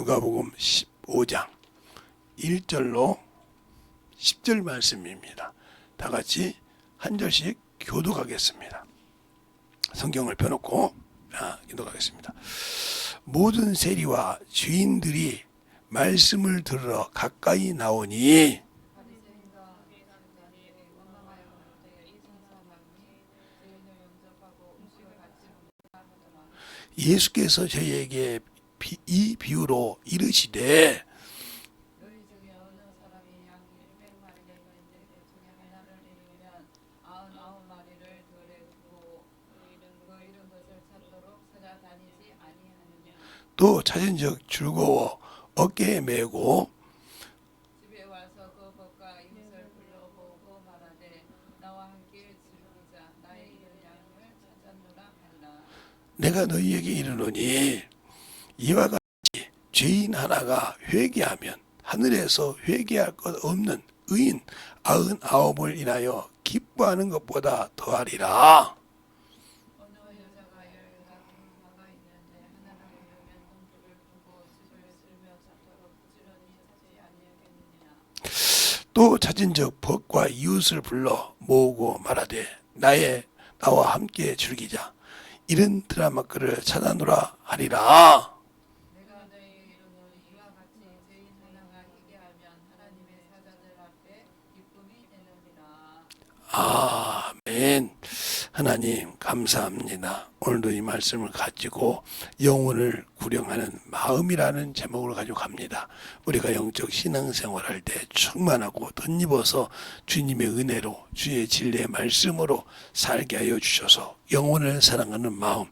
누가복음 15장 1절로 10절 말씀입니다. 다 같이 한 절씩 교독하겠습니다. 성경을 펴놓고 기도하겠습니다. 모든 세리와 죄인들이 말씀을 들으러 가까이 나오니 예수께서 저희에게 이 비유로 이르시되 또 찾은즉 즐거워 어깨에 메고 집에 와서 그 벗과 이웃을 불러보고 말하되 나와 함께 즐기자 나의 잃은 양을 찾았노라 하리라. 내가 너희에게 이르노니 이와 같이 죄인 하나가 회개하면 하늘에서 회개할 것 없는 의인 99을 인하여 기뻐하는 것보다 더하리라. 어느 여자가 열 가가 있는데 하나를 잃으면 돈줄을 두고 집을 쓸며 찾도록 부지런히 찾지 아니하겠느냐. 또 찾은즉 벗과 이웃을 불러 모으고 말하되 나와 함께 즐기자 이런 드라마 글을 찾아노라 하리라. 내가 너희에게 이르노니 이와 같이 죄인 하나가 회개하면 하나님의 사자들 앞에 기쁨이 되느니라. 아멘. 하나님 감사합니다. 오늘도 이 말씀을 가지고 영혼을 구령하는 마음이라는 제목을 가지고 갑니다. 우리가 영적 신앙생활할 때 충만하고 덧입어서 주님의 은혜로 주의 진리의 말씀으로 살게 하여 주셔서 영혼을 사랑하는 마음,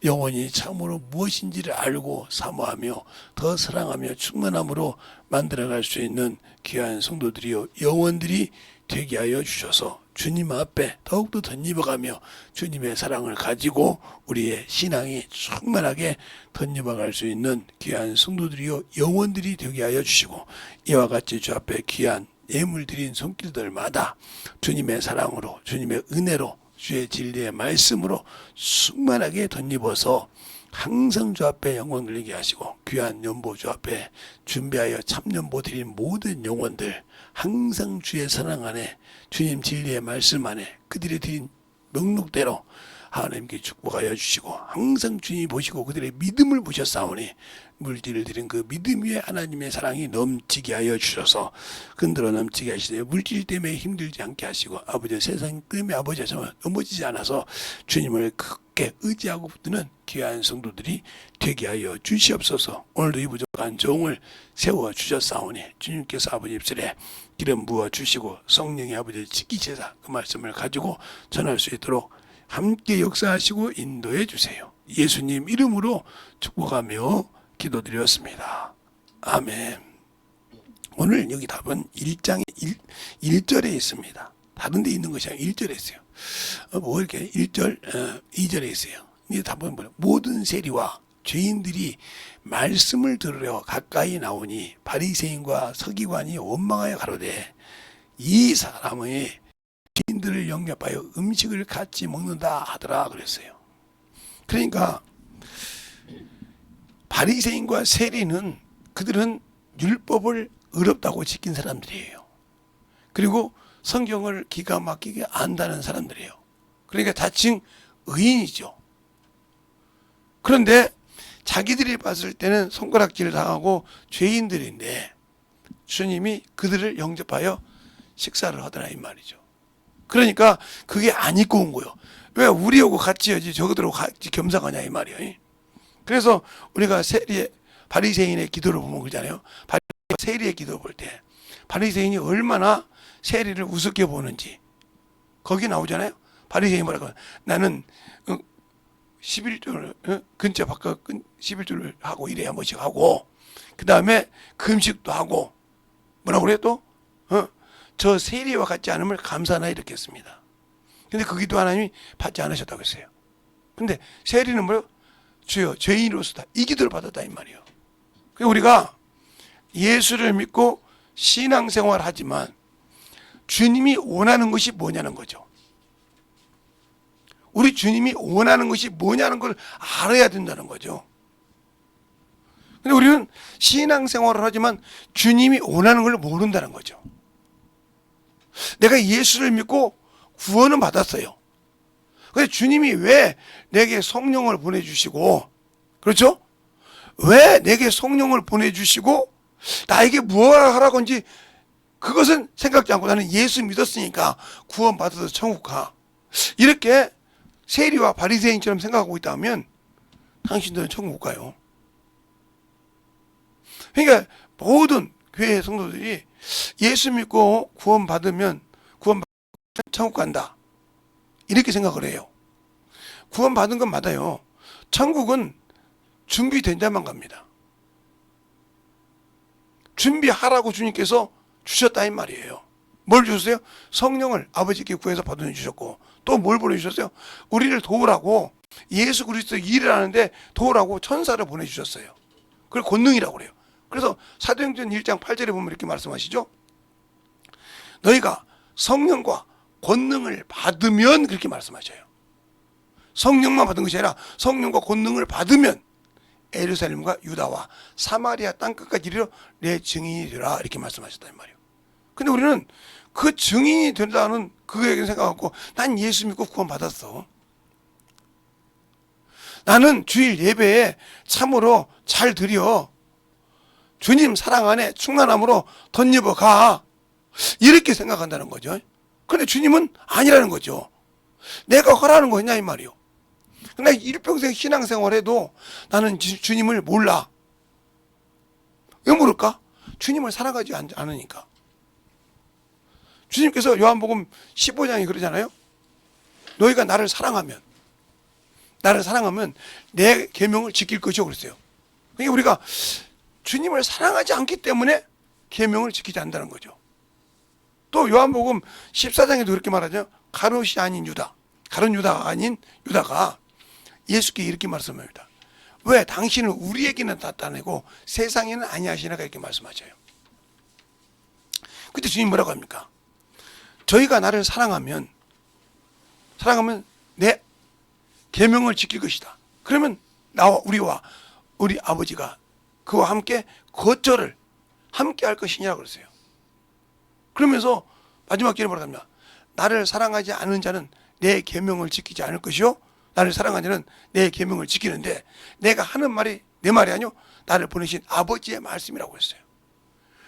영혼이 참으로 무엇인지를 알고 사모하며 더 사랑하며 충만함으로 만들어갈 수 있는 귀한 성도들이요 영혼들이 되게 하여 주셔서 주님 앞에 더욱더 덧입어가며 주님의 사랑을 가지고 우리의 신앙이 충만하게 덧입어갈 수 있는 귀한 성도들이요 영혼들이 되게 하여 주시고 이와 같이 주 앞에 귀한 예물 드린 손길들마다 주님의 사랑으로 주님의 은혜로 주의 진리의 말씀으로 충만하게 덧입어서 항상 주 앞에 영광 돌리게 하시고 귀한 연보 주 앞에 준비하여 참연보 드린 모든 영혼들 항상 주의 사랑 안에 주님 진리의 말씀 안에 그들이 드린 명록대로 하나님께 축복하여 주시고 항상 주님이 보시고 그들의 믿음을 보셨사오니 물질을 드린 그 믿음 위에 하나님의 사랑이 넘치게 하여 주셔서 흔들어 넘치게 하시되 물질 때문에 힘들지 않게 하시고 아버지 세상 때문에 아버지 넘어지지 않아서 주님을 크게 의지하고 붙드는 귀한 성도들이 되게 하여 주시옵소서. 오늘도 이 부족한 종을 세워 주셨사오니 주님께서 아버지 입술에 기름 부어 주시고 성령의 아버지 지키시사 그 말씀을 가지고 전할 수 있도록 함께 역사하시고 인도해 주세요. 예수님 이름으로 축복하며 기도드렸습니다. 아멘. 오늘 여기 답은 1장의 1절에 있습니다. 다른 데 있는 것이 아니라 1절에 있어요. 뭐 이렇게 1절, 2절에 있어요. 이 답은 뭐예요? 모든 세리와 죄인들이 말씀을 들으려 가까이 나오니 바리새인과 서기관이 원망하여 가로되 이 사람의 죄인들을 영접하여 음식을 같이 먹는다 하더라 그랬어요. 그러니까 바리새인과 세리는 그들은 율법을 어렵다고 지킨 사람들이에요. 그리고 성경을 기가 막히게 안다는 사람들이에요. 그러니까 다칭 의인이죠. 그런데 자기들이 봤을 때는 손가락질을 당하고 죄인들인데 주님이 그들을 영접하여 식사를 하더라 이 말이죠. 그러니까 그게 안 입고 온 거예요. 왜 우리하고 같이 하지 저들하고 같이 겸상하냐 이 말이에요. 그래서 우리가 바리새인의 기도를 보면 그러잖아요. 세리의 기도 볼 때 바리새인이 얼마나 세리를 우습게 보는지 거기 나오잖아요. 바리새인이 뭐라고 나는 11조를 근처 바깥 11조를 하고 이래 한 번씩 하고 그 다음에 금식도 하고 뭐라고 그래요 또? 저 세리와 같지 않음을 감사하나 이렇게 했습니다. 근데 그 기도 하나님이 받지 않으셨다고 했어요. 근데 세리는 뭐예요? 주여 죄인으로서다 이 기도를 받았다 이 말이에요. 그러니까 우리가 예수를 믿고 신앙생활 하지만 주님이 원하는 것이 뭐냐는 거죠. 우리 주님이 원하는 것이 뭐냐는 걸 알아야 된다는 거죠. 근데 우리는 신앙생활을 하지만 주님이 원하는 걸 모른다는 거죠. 내가 예수를 믿고 구원은 받았어요. 근데 주님이 왜 내게 성령을 보내주시고, 그렇죠? 왜 내게 성령을 보내주시고 나에게 무엇을 하라고 한지 그것은 생각지 않고 나는 예수 믿었으니까 구원 받아서 천국 가. 이렇게 세리와 바리새인처럼 생각하고 있다면 당신들은 천국 못 가요. 그러니까 모든 교회 성도들이 예수 믿고 구원 받으면 천국 간다. 이렇게 생각을 해요. 구원 받은 건 맞아요. 천국은 준비된 자만 갑니다. 준비하라고 주님께서 주셨다 이 말이에요. 뭘 주셨어요? 성령을 아버지께 구해서 보내주셨고, 또 뭘 보내주셨어요? 우리를 도우라고, 예수 그리스도 일을 하는데 도우라고 천사를 보내주셨어요. 그걸 권능이라고 그래요. 그래서 사도행전 1장 8절에 보면 이렇게 말씀하시죠. 너희가 성령과 권능을 받으면, 그렇게 말씀하셔요. 성령만 받은 것이 아니라 성령과 권능을 받으면 예루살렘과 유다와 사마리아 땅끝까지 이르러 내 증인이 되라, 이렇게 말씀하셨단 말이에요. 근데 우리는 그 증인이 된다는 그에게 생각하고, 난 예수 믿고 구원 받았어. 나는 주일 예배에 참으로 잘 드려. 주님 사랑 안에 충만함으로 덧입어 가. 이렇게 생각한다는 거죠. 그런데 주님은 아니라는 거죠. 내가 하라는 거냐 이 말이요. 근데 일평생 신앙생활해도 나는 주님을 몰라. 왜 모를까? 주님을 사랑하지 않으니까. 주님께서 요한복음 15장에 그러잖아요. 너희가 나를 사랑하면 내 계명을 지킬 것이요 그랬어요. 그러니까 우리가 주님을 사랑하지 않기 때문에 계명을 지키지 않는다는 거죠. 또 요한복음 14장에도 그렇게 말하죠. 가룟 유다가 아닌 유다가 예수께 이렇게 말씀합니다. 왜 당신은 우리에게는 나타내고 세상에는 아니하시나가, 이렇게 말씀하셔요. 그때 주님 뭐라고 합니까? 저희가 나를 사랑하면 내 계명을 지킬 것이다. 그러면 우리와 우리 아버지가 그와 함께 거처를 함께 할 것이냐 그랬어요. 그러면서 마지막 절에 뭐라고 합니까? 나를 사랑하지 않은 자는 내 계명을 지키지 않을 것이요, 나를 사랑하는 자는 내 계명을 지키는데, 내가 하는 말이 내 말이 아니요 나를 보내신 아버지의 말씀이라고 했어요.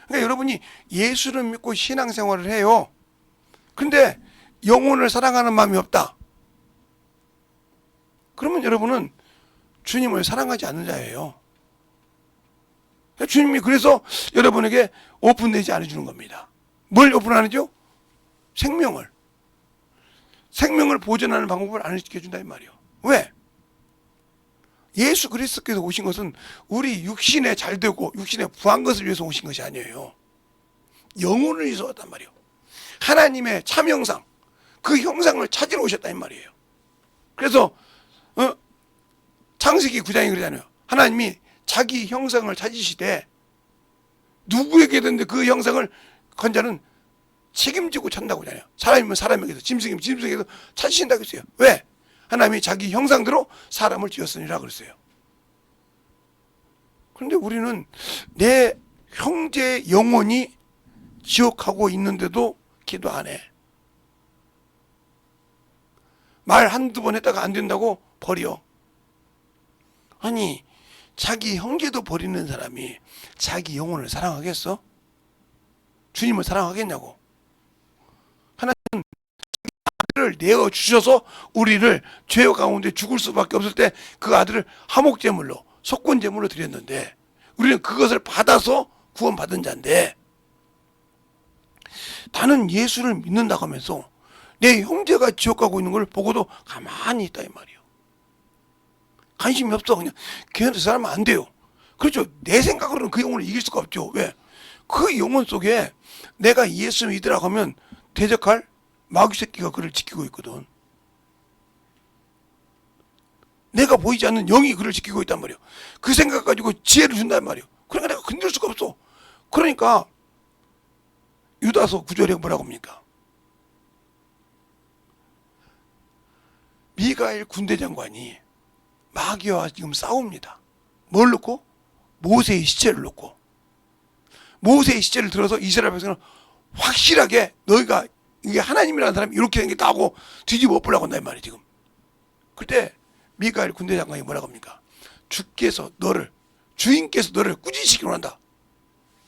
그러니까 여러분이 예수를 믿고 신앙생활을 해요. 근데 영혼을 사랑하는 마음이 없다. 그러면 여러분은 주님을 사랑하지 않는 자예요. 주님이 그래서 여러분에게 오픈되지 않아주는 겁니다. 뭘 오픈하는죠? 생명을 보존하는 방법을 안 시켜준다 이 말이에요. 왜? 예수 그리스도께서 오신 것은 우리 육신에 잘되고 육신에 부한 것을 위해서 오신 것이 아니에요. 영혼을 위해서 왔단 말이에요. 하나님의 참형상, 그 형상을 찾으러 오셨다 이 말이에요. 그래서 창세기 9장이 그러잖아요. 하나님이 자기 형상을 찾으시되 누구에게든지 그 형상을 건자는 책임지고 찾는다고 하잖아요. 사람이면 사람에게서, 짐승이면 짐승에게서 찾으신다고 했어요. 왜? 하나님이 자기 형상대로 사람을 지었으니라 그랬어요. 그런데 우리는 내 형제의 영혼이 지옥하고 있는데도 기도 안 해. 말 한두 번 했다가 안 된다고 버려. 아니, 자기 형제도 버리는 사람이 자기 영혼을 사랑하겠어? 주님을 사랑하겠냐고. 하나님은 아들을 내어주셔서 우리를 죄 가운데 죽을 수밖에 없을 때 그 아들을 화목제물로, 속건제물로 드렸는데, 우리는 그것을 받아서 구원받은 자인데, 나는 예수를 믿는다고 하면서 내 형제가 지옥 가고 있는 걸 보고도 가만히 있다 이 말이에요. 관심이 없어. 그냥 걔한테 사람은 안 돼요. 그렇죠. 내 생각으로는 그 영혼을 이길 수가 없죠. 왜? 그 영혼 속에 내가 예수 믿으라고 하면 대적할 마귀 새끼가 그를 지키고 있거든. 내가 보이지 않는 영이 그를 지키고 있단 말이에요. 그 생각 가지고 지혜를 준단 말이에요. 그러니까 내가 건들 수가 없어. 그러니까 유다서 9절에 뭐라고 합니까? 미가엘 군대 장관이 마귀와 지금 싸웁니다. 뭘 놓고? 모세의 시체를 놓고 모세의 시체를 들어서 이스라엘 백성은 확실하게 너희가 이게 하나님이라는 사람이 이렇게 생겼다 하고 뒤집어 엎으려고 한다 이 말이에요 지금. 그때 미가엘 군대 장관이 뭐라고 합니까? 주인께서 너를 꾸짖으시기로 한다.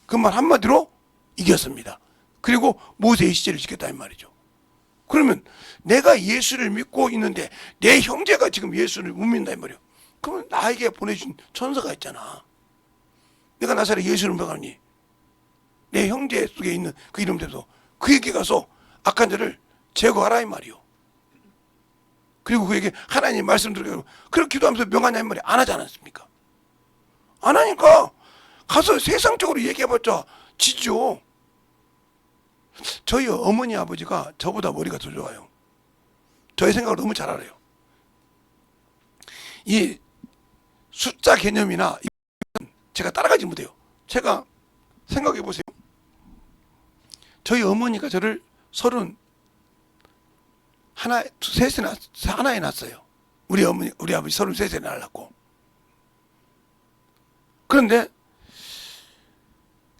그 말 한마디로 이겼습니다. 그리고 모세의 시체를 지켰다 이 말이죠. 그러면 내가 예수를 믿고 있는데 내 형제가 지금 예수를 못 믿는다 이 말이에요. 그러면 나에게 보내준 천사가 있잖아. 내가 나사렛 예수를 믿어가니 내 형제 속에 있는 그 이름대로 그에게 가서 악한 자를 제거하라 이 말이요. 그리고 그에게 하나님 말씀 들으라고 그렇게 기도하면서 명하냐 이 말이 안 하지 않았습니까? 안 하니까 가서 세상적으로 얘기해봤자 지죠. 저희 어머니 아버지가 저보다 머리가 더 좋아요. 저의 생각을 너무 잘 알아요. 이 숫자 개념이나 제가 따라가지 못해요. 제가 생각해 보세요. 저희 어머니가 저를 33에 낳았어요. 우리 아버지 33에 낳았고. 그런데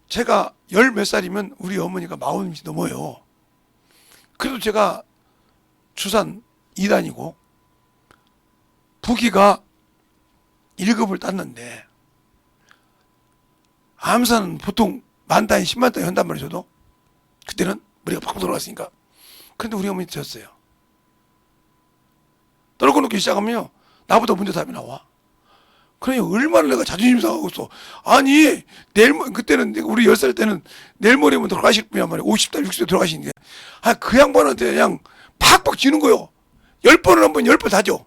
제가 열 몇 살이면 우리 어머니가 40이 넘어요. 그래도 제가 주산 2단이고 부기가 1급을 땄는데 암산은 보통 만 단위 10만 단위 한단 말이죠. 저도 그때는 머리가 팍 돌아갔으니까. 그런데 우리 어머니 졌어요. 떨고 놓기 시작하면요 나보다 먼저 답이 나와. 그러니 얼마나 내가 자존심 상하고 있어. 아니 그때는 우리 10살 때는 내일 모레면 돌아가실 분이란 말이야. 50대 60대 돌아가시는데 그 양반한테 그냥 팍팍 지는 거요. 10번을 한 번 10번 다죠.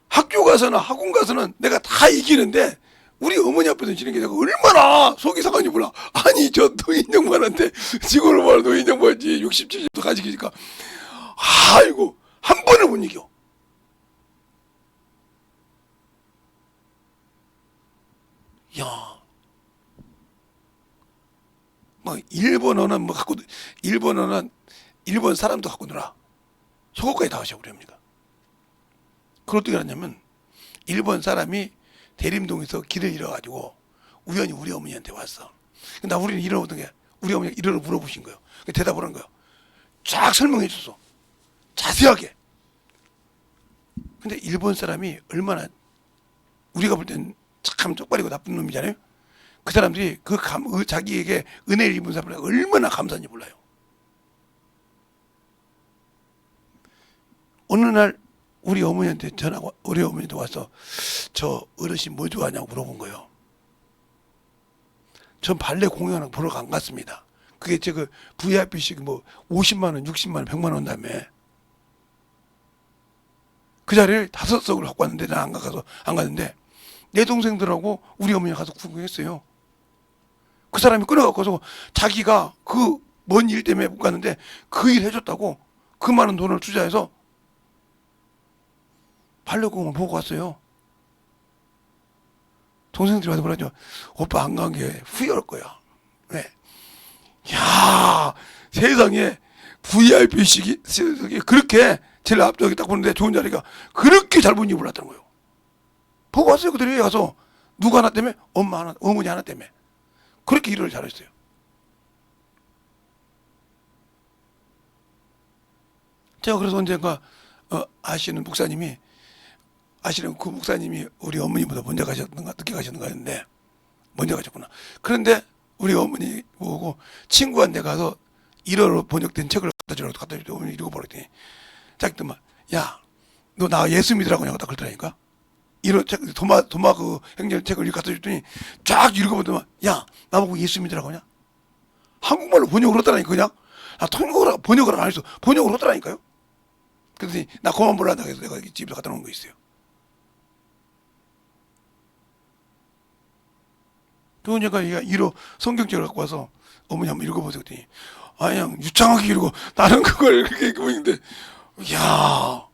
학교 가서나 학원 가서는 내가 다 이기는데 우리 어머니 앞에서 지는 게 내가 얼마나 속이 상한지 몰라. 아니 저 노인정만한테 지금 얼마나 노인정만지 67년도 가지기니까 아이고 한 번을 못 이겨. 야, 뭐 일본어는 뭐 갖고 일본어는 일본 사람도 갖고 놀아. 속어까지 다 하셔 우리 어머니가. 그걸 어떻게 알았냐면 일본 사람이 대림동에서 길을 잃어가지고 우연히 우리 어머니한테 왔어. 근데 우리는 일어나 어떤 게 우리 어머니가 일어나 물어보신 거예요. 대답을 한 거예요. 쫙 설명해 줬어. 자세하게. 근데 일본 사람이 얼마나 우리가 볼 땐 참 쪽발이고 나쁜 놈이잖아요. 그 사람들이 자기에게 은혜를 입은 사람을 얼마나 감사한지 몰라요. 어느 날 우리 어머니한테 우리 어머니도 와서 저 어르신 뭐 좋아하냐고 물어본 거예요. 전 발레 공연을 보러 안 갔습니다. 그게 제가 VIP식 뭐 50만 원, 60만 원, 100만 원 다음에 그 자리를 5석을 갖고 왔는데 난 안 갔는데 내 동생들하고 우리 어머니가 가서 구경했어요. 그 사람이 끊어갖고서 자기가 그 먼 일 때문에 못 갔는데 그 일 해줬다고 그 많은 돈을 투자해서 발레공을 보고 왔어요. 동생들이 와서 뭐라죠? 오빠 안 간 게 후회할 거야. 왜? 야 세상에 VIP식이 그렇게 제일 앞쪽에 딱 보는데 좋은 자리가 그렇게 잘 보는지 몰랐다는 거예요. 보고 왔어요. 그들이 가서 누가 하나 때문에 엄마 하나 어머니 하나 때문에 그렇게 일을 잘했어요. 제가 그래서 언젠가 아시는 그 목사님이 우리 어머니보다 먼저 가셨는가 늦게 가셨는가 했는데 먼저 가셨구나. 그런데 우리 어머니 보고 친구한테 가서 1어로 번역된 책을 갖다 주고 어머니 읽어보라 했더니 자기도 막 야 너 나 예수 믿으라고 하냐고 딱 그러더라니까. 이런 책 도마 그 행전 책을 갖다 줬더니 쫙 읽어보더만 야 나보고 예수 믿으라고 하냐? 한국말로 번역을 하더라니까 그냥. 나 통역을 번역을 안 했어. 번역을 하더라니까요. 그랬더니 나 그만 몰라다 해서 내가 집에 갖다 놓은 거 있어요. 그러니까 얘가 1호 성경책을 갖고 와서 어머니 한번 읽어보세요. 그랬더니 그냥 유창하게 읽고 나는 그걸 그렇게 읽고 있는데 야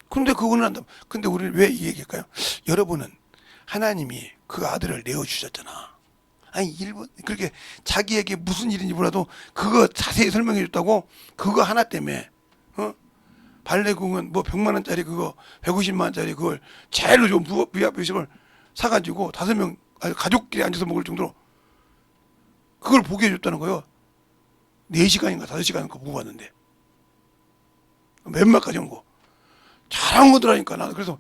근데 그거는 한다. 근데 우리는 왜 이 얘기할까요? 여러분은 하나님이 그 아들을 내어주셨잖아. 아니 일본 그렇게 자기에게 무슨 일인지 몰라도 그거 자세히 설명해 줬다고 그거 하나 때문에 발레공은 뭐 100만 원짜리 그거 150만 원짜리 그걸 제일로 좀 VIP 을 사가지고 5명 가족끼리 앉아서 먹을 정도로 그걸 보게 해줬다는 거예요. 4시간인가 5시간인가 보고 봤는데 몇마까지 온 거 잘한 거더라니까. 나는 그래서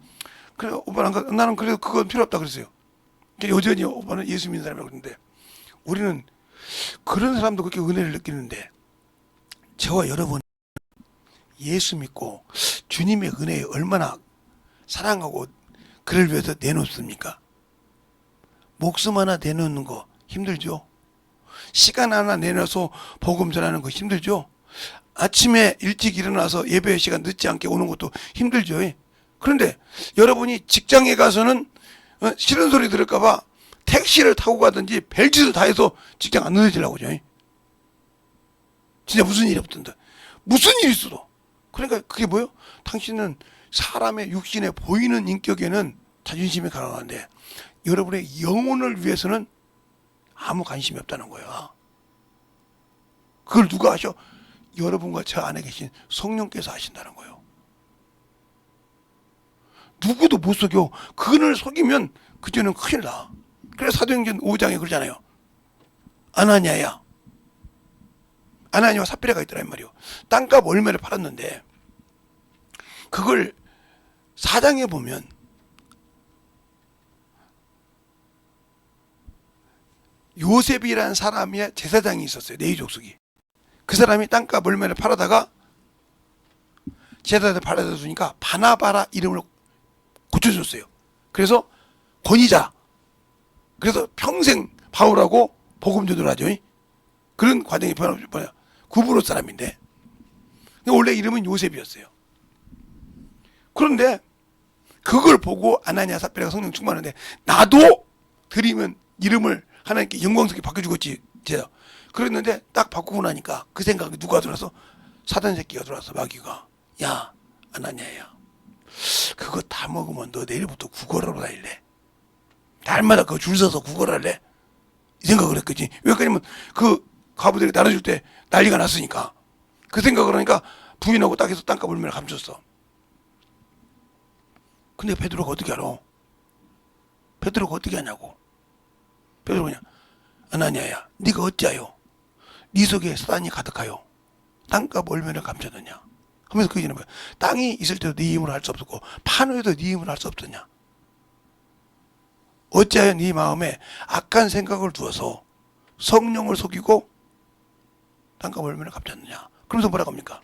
그래 오빠 나는 그래도 그건 필요 없다 그랬어요. 여전히 오빠는 예수 믿는 사람이라고 그러는데 우리는 그런 사람도 그렇게 은혜를 느끼는데 저와 여러분 예수 믿고 주님의 은혜에 얼마나 사랑하고 그를 위해서 내놓습니까? 목숨 하나 내놓는 거 힘들죠? 시간 하나 내놔서 복음 전하는 거 힘들죠? 아침에 일찍 일어나서 예배 시간 늦지 않게 오는 것도 힘들죠? 그런데 여러분이 직장에 가서는 싫은 소리 들을까봐 택시를 타고 가든지 별짓을 다 해서 직장 안 늦어지려고 하죠. 진짜 무슨 일이 없던데. 무슨 일이 있어도. 그러니까 그게 뭐예요? 당신은 사람의 육신에 보이는 인격에는 자존심이 강한데 여러분의 영혼을 위해서는 아무 관심이 없다는 거예요. 그걸 누가 하셔? 여러분과 저 안에 계신 성령께서 하신다는 거예요. 누구도 못 속여. 그를 속이면 그저는 큰일 나. 그래서 사도행전 5장에 그러잖아요. 아나니아야. 아나니아와 삽비라가 있더라 이 말이요. 땅값 얼마를 팔았는데 그걸 4장에 보면 요셉이라는 사람의 제사장이 있었어요. 레위 족속이. 그 사람이 땅값 얼마를 팔아다가 제사장을 팔아다 주니까 바나바라 이름을 고쳐줬어요. 그래서 권위자. 그래서 평생 바울하고 복음 전도를 하죠. 그런 과정이 구브로 사람인데 원래 이름은 요셉이었어요. 그런데 그걸 보고 아나니아 삽비라가 성령 충만하는데 나도 드리면 이름을 하나님께 영광스럽게 바꿔주겠지. 그랬는데 딱 바꾸고 나니까 그 생각이 누가 들어서 사단 새끼가 들어와서 마귀가 야 아나니아야 그거 다 먹으면 너 내일부터 구걸하러 다닐래? 날마다 그 줄 서서 구걸할래? 이 생각을 했겠지. 왜 그러냐면 그 과부들이 나눠줄 때 난리가 났으니까 그 생각을 하니까 부인하고 딱 해서 땅값 얼마나 감췄어. 근데 베드로가 어떻게 알아? 베드로가 어떻게 하냐고. 베드로가 그냥 아나니아야 네가 어찌하여 네 속에 사단이 가득하여 땅값 얼마나 감춰뒀냐 하면서 그 얘기는 뭐야. 땅이 있을 때도 네 힘으로 할 수 없었고 판 후에도 네 힘으로 할 수 없었냐. 어찌하여 네 마음에 악한 생각을 두어서 성령을 속이고 땅값 얼마나 감췄느냐. 그러면서 뭐라고 합니까?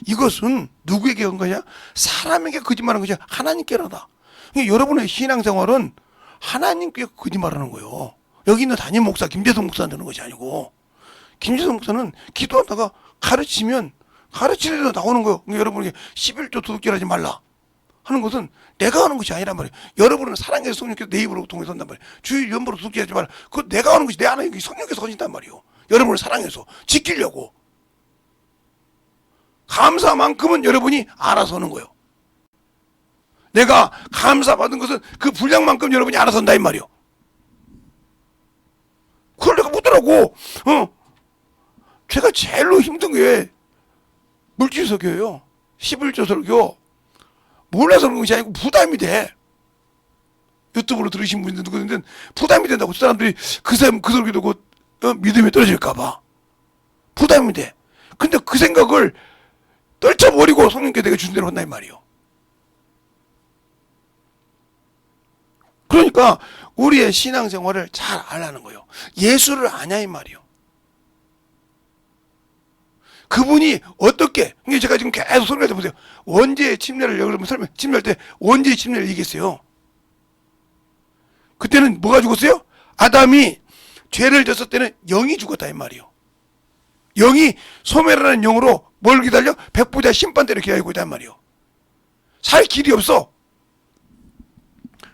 이것은 누구에게 한 거냐? 사람에게 거짓말한 것이 하나님께라다. 그러니까 여러분의 신앙생활은 하나님께 거짓말하는 거예요. 여기 있는 담임 목사 김재성 목사한테 하는 것이 아니고 김재성 목사는 기도하다가 가르치면 가르치는 대로 나오는 거예요. 그러니까 여러분에게 11조 도둑질하지 말라 하는 것은 내가 하는 것이 아니란 말이에요. 여러분은 사랑해서 성령께서 내 입으로 통해서 한단 말이에요. 주일 연보로 도둑질하지 말라. 그거 내가 하는 것이 내 안에 성령께서 하신단 말이에요. 여러분을 사랑해서 지키려고. 감사만큼은 여러분이 알아서 하는 거예요. 내가 감사받은 것은 그 분량만큼 여러분이 알아서 한다 이 말이에요. 그걸 내가 묻더라고. 제가 제일로 힘든 게 물질 설교예요. 11조 설교. 몰라서 그런 것이 아니고 부담이 돼. 유튜브로 들으신 분들 누구든 부담이 된다고. 사람들이 그 설교 듣고 믿음이 떨어질까봐 부담이 돼. 근데 그 생각을 떨쳐버리고 성령께 내가 주신 대로 한다 이 말이에요. 그러니까 우리의 신앙생활을 잘 알라는 거예요. 예수를 아냐 이 말이에요. 그분이 어떻게, 제가 지금 계속 설명할 때 보세요. 원죄의 침례를 여러분 침례할 때 원죄의 침례를 얘기했어요. 그때는 뭐가 죽었어요? 아담이 죄를 졌을 때는 영이 죽었다 이 말이에요. 영이 소멸하는 영으로 뭘 기다려? 백부자 심판대를 기다리고 있단 말이에요. 살 길이 없어.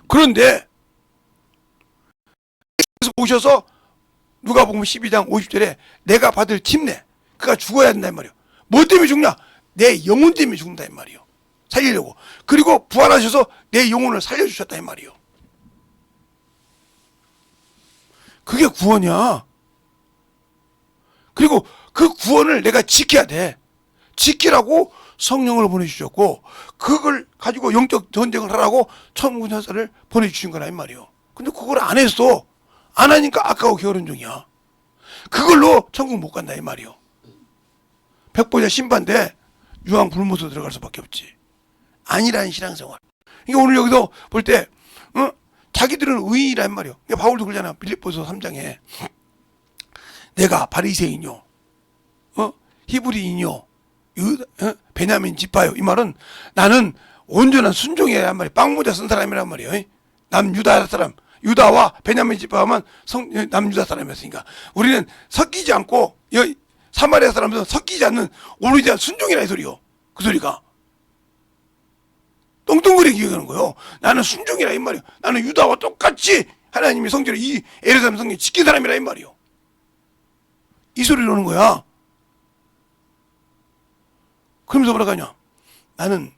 그런데 오셔서 누가복음 12장 50절에 내가 받을 침례 그가 죽어야 된다 이 말이에요. 뭐 때문에 죽냐? 내 영혼 때문에 죽는다 이 말이에요. 살리려고. 그리고 부활하셔서 내 영혼을 살려주셨다 이 말이에요. 그게 구원이야. 그리고 그 구원을 내가 지켜야 돼. 지키라고 성령을 보내주셨고 그걸 가지고 영적 전쟁을 하라고 천군 천사를 보내주신 거라 이 말이요. 근데 그걸 안 했어. 안 하니까 아까워 게으른 중이야. 그걸로 천국 못 간다 이 말이요. 백보자 신반대 유황 불못으로 들어갈 수밖에 없지. 아니라는 신앙생활. 그러니까 오늘 여기서 볼 때 자기들은 의인이란 말이요. 그러니까 바울도 그러잖아. 빌립보서 3장에 내가 바리새인이요, 히브리인이요, 베냐민 지파요. 이 말은 나는 온전한 순종이란 말이야. 빵모자 쓴 사람이란 말이에요. 남유다 사람, 유다와 베냐민 지파만 남유다 사람이었으니까 우리는 섞이지 않고 사마리아 사람들은 섞이지 않는 오르지 않은 순종이라 이 소리요. 그 소리가 똥똥거리게 얘기하는 거예요. 나는 순종이라 이 말이요. 나는 유다와 똑같이 하나님의 성전을 이 예루살렘 성전 지킨 사람이라 이 말이요. 이 소리를 하는 거야. 그러면서 뭐라고 하냐? 나는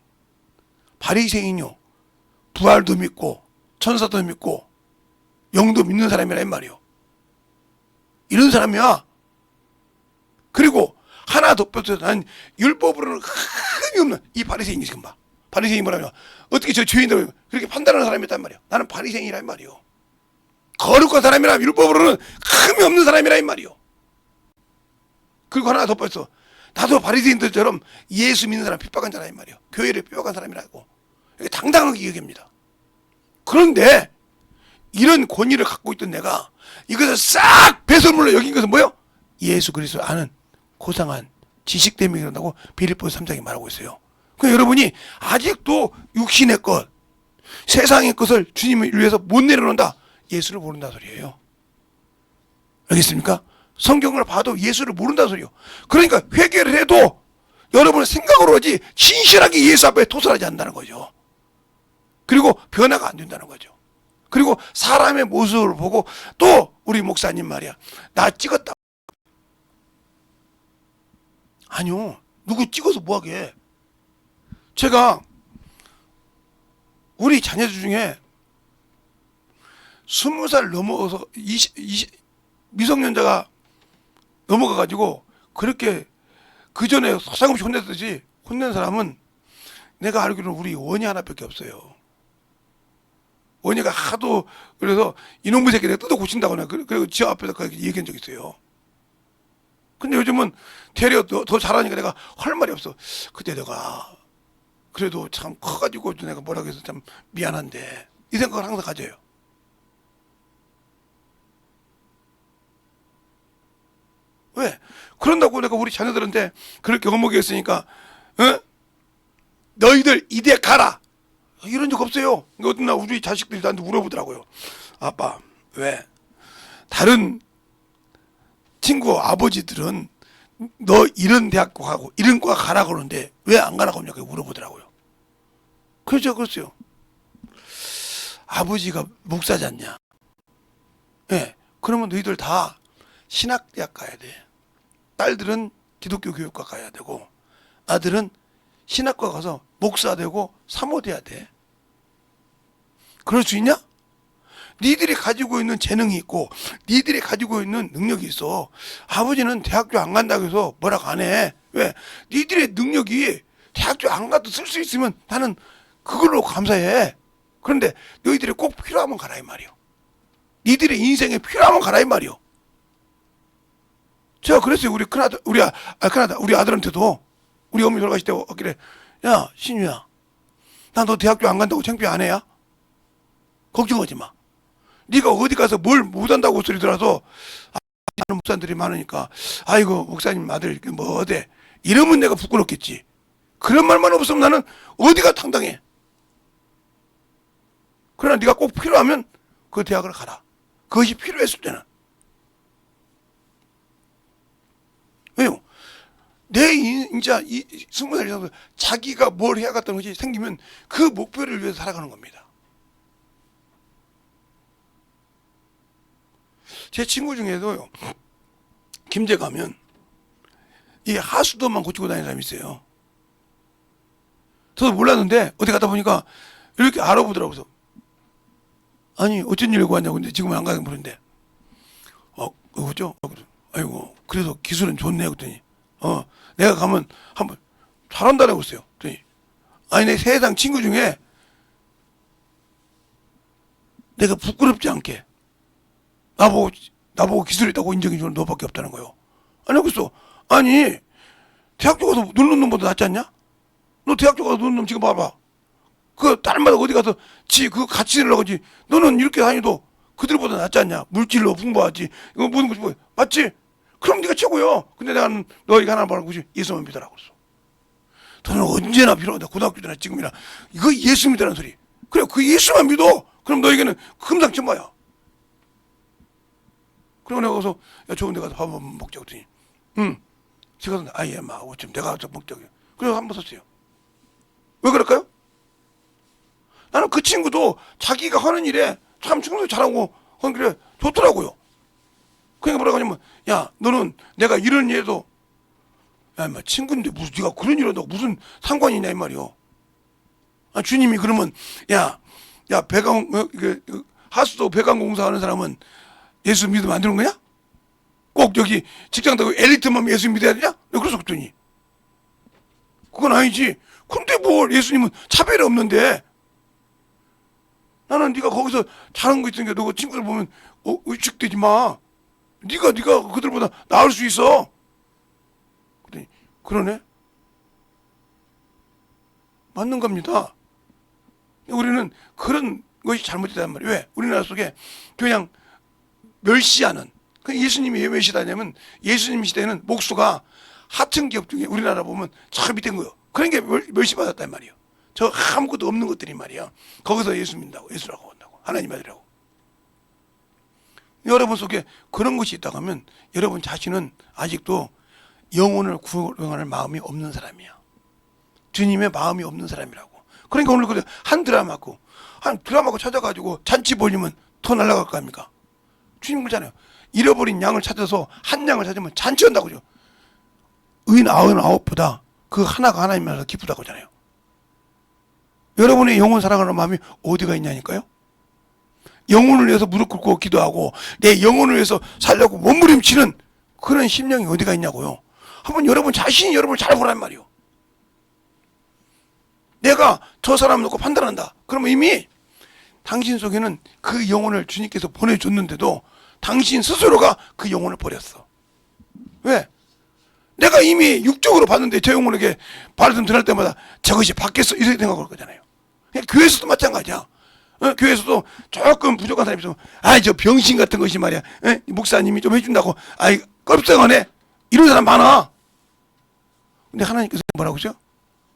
바리새인이요, 부활도 믿고 천사도 믿고 영도 믿는 사람이라 이 말이요. 이런 사람이야. 그리고 하나 덧붙여서 난 율법으로는 흠이 없는 이 바리새인이 지금 봐. 바리새인이 뭐라냐? 어떻게 저 죄인들을 그렇게 판단하는 사람이었단 말이야. 나는 바리새인이란 말이요. 거룩한 사람이라 율법으로는 흠이 없는 사람이라 이 말이요. 그리고 하나 덧붙여서 나도 바리새인들처럼 예수 믿는 사람 핍박한 자라 이 말이요. 교회를 핍박한 사람이라고. 당당하게 얘기합니다. 그런데 이런 권위를 갖고 있던 내가 이것을 싹 배설물로 여긴 것은 뭐예요? 예수 그리스도를 아는 고상한 지식 때문에 그런다고 빌립보서 3장에 말하고 있어요. 그러니까 여러분이 아직도 육신의 것, 세상의 것을 주님을 위해서 못 내려놓는다. 예수를 모른다 소리예요. 알겠습니까? 성경을 봐도 예수를 모른다 소리요. 그러니까 회개를 해도 여러분의 생각으로 하지 진실하게 예수 앞에 토설하지 않는다는 거죠. 그리고 변화가 안 된다는 거죠. 그리고 사람의 모습을 보고 또 우리 목사님 말이야. 나 찍었다. 아니요. 누구 찍어서 뭐하게. 제가 우리 자녀들 중에 20살 넘어서 미성년자가 넘어가가지고 그렇게 그 전에 사상없이 혼냈듯이 혼낸 사람은 내가 알기로는 우리 원희 하나밖에 없어요. 원희가 하도 그래서 이놈의 새끼 내가 뜯어 고친다고 그리고 지 앞에서 그렇게 얘기한 적 있어요. 근데 요즘은 되려 더 잘하니까 내가 할 말이 없어. 그때 내가 그래도 참 커가지고 내가 뭐라고 해서 참 미안한데 이 생각을 항상 가져요. 왜? 그런다고 내가 우리 자녀들한테 그렇게 먹였으니까 너희들 이대 가라 이런 적 없어요. 어떤 날 우리 자식들이 나한테 물어보더라고요. 아빠 왜 다른 친구 아버지들은 너 이런 대학교 가고 이런 과 가라 그러는데 왜 안 가라고 하냐고 물어보더라고요. 그래서 그랬어요. 아버지가 목사지 않냐? 네. 그러면 너희들 다 신학대학 가야 돼. 딸들은 기독교 교육과 가야 되고 아들은 신학과 가서 목사 되고 사모 돼야 돼. 그럴 수 있냐? 니들이 가지고 있는 재능이 있고 니들이 가지고 있는 능력이 있어. 아버지는 대학교 안 간다고 해서 뭐라고 안 해. 왜? 니들의 능력이 대학교 안 가도 쓸 수 있으면 나는 그걸로 감사해. 그런데 너희들이 꼭 필요하면 가라 이 말이요. 니들의 인생에 필요하면 가라 이 말이요. 제가 그랬어요. 우리 큰아들, 우리 아들한테도 우리 어머니 돌아가실 때 왔길래 야 신유야 나 너 대학교 안 간다고 창피 안 해야? 걱정하지 마. 네가 어디 가서 뭘 못한다고 소리 들어서 하는 목사님들이 많으니까 아이고 목사님 아들 뭐 어때 이러면 내가 부끄럽겠지. 그런 말만 없으면 나는 어디가 당당해. 그러나 네가 꼭 필요하면 그 대학을 가라. 그것이 필요했을 때는. 왜요? 내 이제 20살 이상 자기가 뭘 해야겠다는 것이 생기면 그 목표를 위해서 살아가는 겁니다. 제 친구 중에도요, 김제 가면 이 하수도만 고치고 다니는 사람이 있어요. 저도 몰랐는데 어디 가다 보니까 이렇게 알아보더라고요. 아니 어쩐 일로 왔냐고. 근데 지금은 안 가는 모르는데 그죠? 아이고 그래서 기술은 좋네. 그랬더니 내가 가면 한번 잘한다라고 했어요. 그랬더니 아니 내 세상 친구 중에 내가 부끄럽지 않게 나보고 기술이 있다고 인정해주는 너밖에 없다는 거예요. 아니 그래서 아니 대학교 가서 노는 놈보다 낫지 않냐? 너 대학교 가서 노는 놈 지금 봐봐. 그 다른 마다 어디 가서 그 같이 지내려고 하지. 너는 이렇게 다니도 그들보다 낫지 않냐? 물질로 풍부하지. 이거 모든 것이 뭐 맞지? 그럼 네가 최고요. 근데 내가 너희가 하나 말하고 예수만 믿어라고 그랬어. 너는 언제나 필요하다. 고등학교 때나 지금이나 이거 예수 믿으라는 소리. 그래 그 예수만 믿어. 그럼 너에게는 금상첨화야. 그러고 내가 가서 야 좋은 데 가서 밥 한번 먹자고 했더니 제가 아예 마 어쩜 내가 가서 먹자고. 그래서 한번 썼어요. 왜 그럴까요? 나는 그 친구도 자기가 하는 일에 참 충성이 잘하고 하는 게 좋더라고요. 그러니까 뭐라고 하냐면 야 너는 내가 이런 일에도 야 인마 친구인데 무슨 네가 그런 일을 한다고 무슨 상관이 있냐 이 말이요. 아, 주님이 그러면 야 하수도 배관공사 하는 사람은 예수 믿으면 안 되는 거냐? 꼭 여기 직장 다니고 엘리트만 예수 믿어야 되냐? 내가 그래서 그랬더니 그건 아니지. 근데 뭘 예수님은 차별이 없는데 나는 네가 거기서 잘하는 거 있으니까 너 친구들 보면 의식되지 마. 네가 그들보다 나을 수 있어. 그랬더니 그러네. 맞는 겁니다. 우리는 그런 것이 잘못됐단 말이에요. 왜? 우리나라 속에 그냥 멸시하는. 예수님이 왜 멸시하냐면 예수님 시대에는 목수가 하층 기업 중에 우리나라 보면 저 밑에 거예요. 그런 게 멸시받았단 말이에요. 저 아무것도 없는 것들이 말이야. 거기서 예수 믿는다고 예수라고 한다고 하나님 아들이라고. 여러분 속에 그런 것이 있다고 하면 여러분 자신은 아직도 영혼을 구원할 마음이 없는 사람이야. 주님의 마음이 없는 사람이라고. 그러니까 오늘 그래 한 드라마고 찾아가지고 잔치 벌리면 더 날아갈 거 아닙니까? 주님 그러잖아요. 잃어버린 양을 찾아서 한 양을 찾으면 잔치한다고 그러죠. 의인 99보다 그 하나가 하나님이라서 기쁘다고 하잖아요. 여러분의 영혼 사랑하는 마음이 어디가 있냐니까요. 영혼을 위해서 무릎 꿇고 기도하고 내 영혼을 위해서 살려고 몸부림치는 그런 심령이 어디가 있냐고요. 한번 여러분 자신이 여러분을 잘 보란 말이요. 내가 저 사람 놓고 판단한다. 그러면 이미 당신 속에는 그 영혼을 주님께서 보내줬는데도 당신 스스로가 그 영혼을 버렸어. 왜? 내가 이미 육적으로 봤는데 저 영혼에게 말씀 전할 때마다 저것이 바뀌었어 이렇게 생각할 거잖아요. 교회에서도 마찬가지야. 교회에서도 조금 부족한 사람이 있으면 저 병신 같은 것이 말이야. 목사님이 좀 해준다고 껄쩍하네. 이런 사람 많아. 근데 하나님께서 뭐라고 하죠?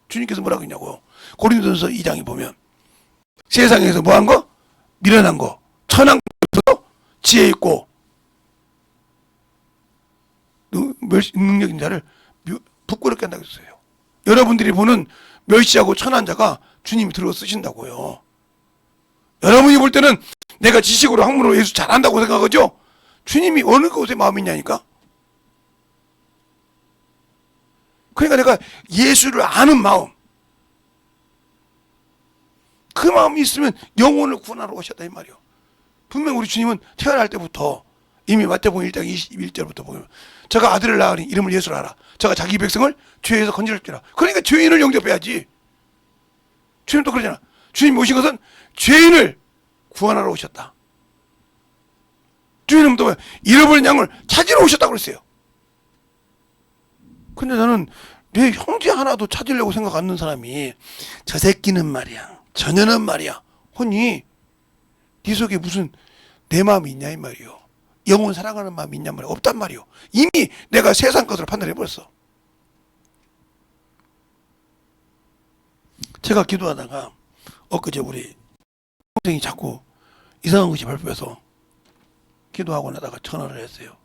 주님께서 뭐라고 했냐고요. 고린도전서 2장에 보면 세상에서 뭐한 거? 미련한 거, 천한 것에서 지혜 있고 능력 있는 자를 부끄럽게 한다고 했어요. 여러분들이 보는 멸시하고 천한 자가 주님이 들어 쓰신다고요. 여러분이 볼 때는 내가 지식으로 학문으로 예수 잘한다고 생각하죠? 주님이 어느 곳에 마음이 있냐니까? 그러니까 내가 예수를 아는 마음, 그 마음이 있으면 영혼을 구원하러 오셨다 이 말이요. 분명 우리 주님은 태어날 때부터 이미 마태복음 1장 21절부터 보면 저가 아들을 낳으니 이름을 예수라 하라. 저가 자기 백성을 죄에서 건지리라. 그러니까 죄인을 영접해야지. 주님도 그러잖아. 주님이 오신 것은 죄인을 구원하러 오셨다. 주님은 또 잃어버린 양을 찾으러 오셨다고 그랬어요. 근데 나는 내 형제 하나도 찾으려고 생각 안 하는 사람이 저 새끼는 말이야, 저녀는 말이야 허니 네 속에 무슨 내 마음이 있냐 이 말이요. 영혼 사랑하는 마음이 있냐 말이야. 없단 말이요. 이미 내가 세상 것으로 판단해버렸어. 제가 기도하다가 엊그제 우리 동생이 자꾸 이상한 것이 발표해서 기도하고 나다가 전화를 했어요.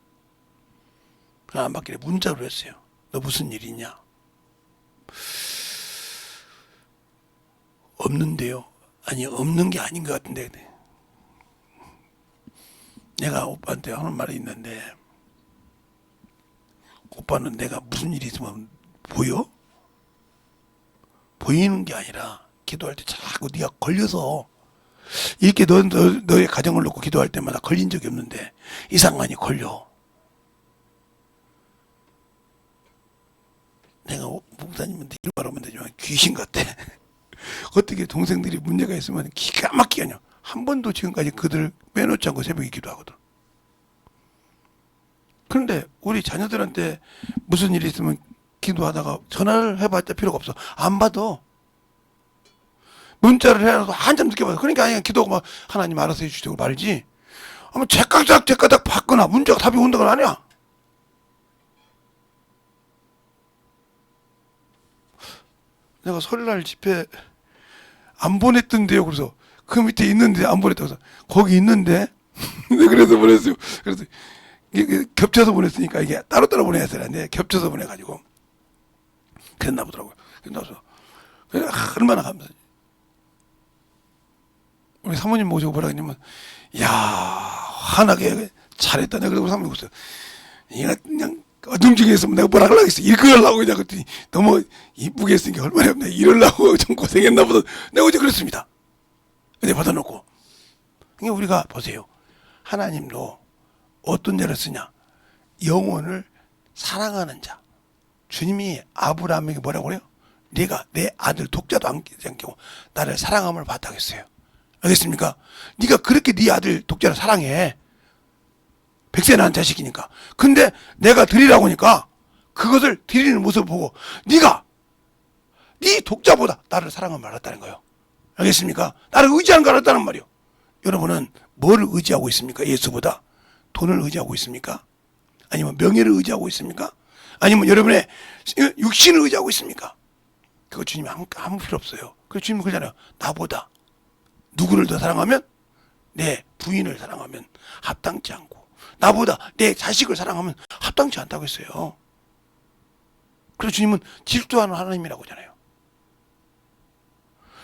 안 받길래 문자로 했어요. 너 무슨 일 있냐? 없는데요. 아니 없는 게 아닌 것 같은데 내가 오빠한테 하는 말이 있는데 오빠는 내가 무슨 일이 있으면 보여? 보이는 게 아니라 기도할 때 자꾸 네가 걸려서 이렇게 너의 가정을 놓고 기도할 때마다 걸린 적이 없는데 이상하니 걸려. 내가 목사님한테 이런 말하면 되지만 귀신 같아. 어떻게 동생들이 문제가 있으면 기가 막히게 하냐. 한 번도 지금까지 그들을 빼놓지 않고 새벽에 기도하거든. 그런데 우리 자녀들한테 무슨 일이 있으면 기도하다가 전화를 해봤자 필요가 없어. 안 받아. 문자를 해놔도 한참 늦게 받아. 그러니까 그냥 기도하고 막 하나님 알아서 해주시고 말지. 아마 제까닥 받거나 문자가 답이 온다건 아니야. 내가 설날 집회 안 보냈던데요. 그래서 그 밑에 있는데 안 보냈다고 해서 거기 있는데 그래서 보냈어요. 그래서 이게 겹쳐서 보냈으니까 이게 따로따로 보내야 되는데 겹쳐서 보내가지고 그랬나 보더라고요. 그래서 얼마나 감사해. 우리 사모님 모시고 보라 그러면 야 환하게 잘했다. 내가 그러고 사모님 보세요. 얘가 그냥 어둠중에 있으면 내가 뭐라 하려고 했어. 이끌려고 그냥 그랬더니 너무 이쁘게 했으니까 얼마나 내가 이러려고 좀 고생했나 보다. 내가 어제 그랬습니다. 근데 받아놓고. 그러니까 우리가 보세요. 하나님도 어떤 자를 쓰냐. 영혼을 사랑하는 자. 주님이 아브라함에게 뭐라고 그래요? 네가 내 아들 독자도 안기지 않고 나를 사랑함을 받다고 했어요. 알겠습니까? 네가 그렇게 네 아들 독자를 사랑해. 백세 낳은 자식이니까. 근데 내가 드리라고 하니까 그것을 드리는 모습을 보고 네가 네 독자보다 나를 사랑함을 알았다는 거예요. 알겠습니까? 나를 의지하는 걸 알았다는 말이요. 여러분은 뭐를 의지하고 있습니까? 예수보다? 돈을 의지하고 있습니까? 아니면 명예를 의지하고 있습니까? 아니면 여러분의 육신을 의지하고 있습니까? 그거 주님이 아무 필요 없어요. 그래서 주님은 그러잖아요. 나보다 누구를 더 사랑하면? 내 부인을 사랑하면 합당치 않고 나보다 내 자식을 사랑하면 합당치 않다고 했어요. 그래서 주님은 질투하는 하나님이라고 하잖아요.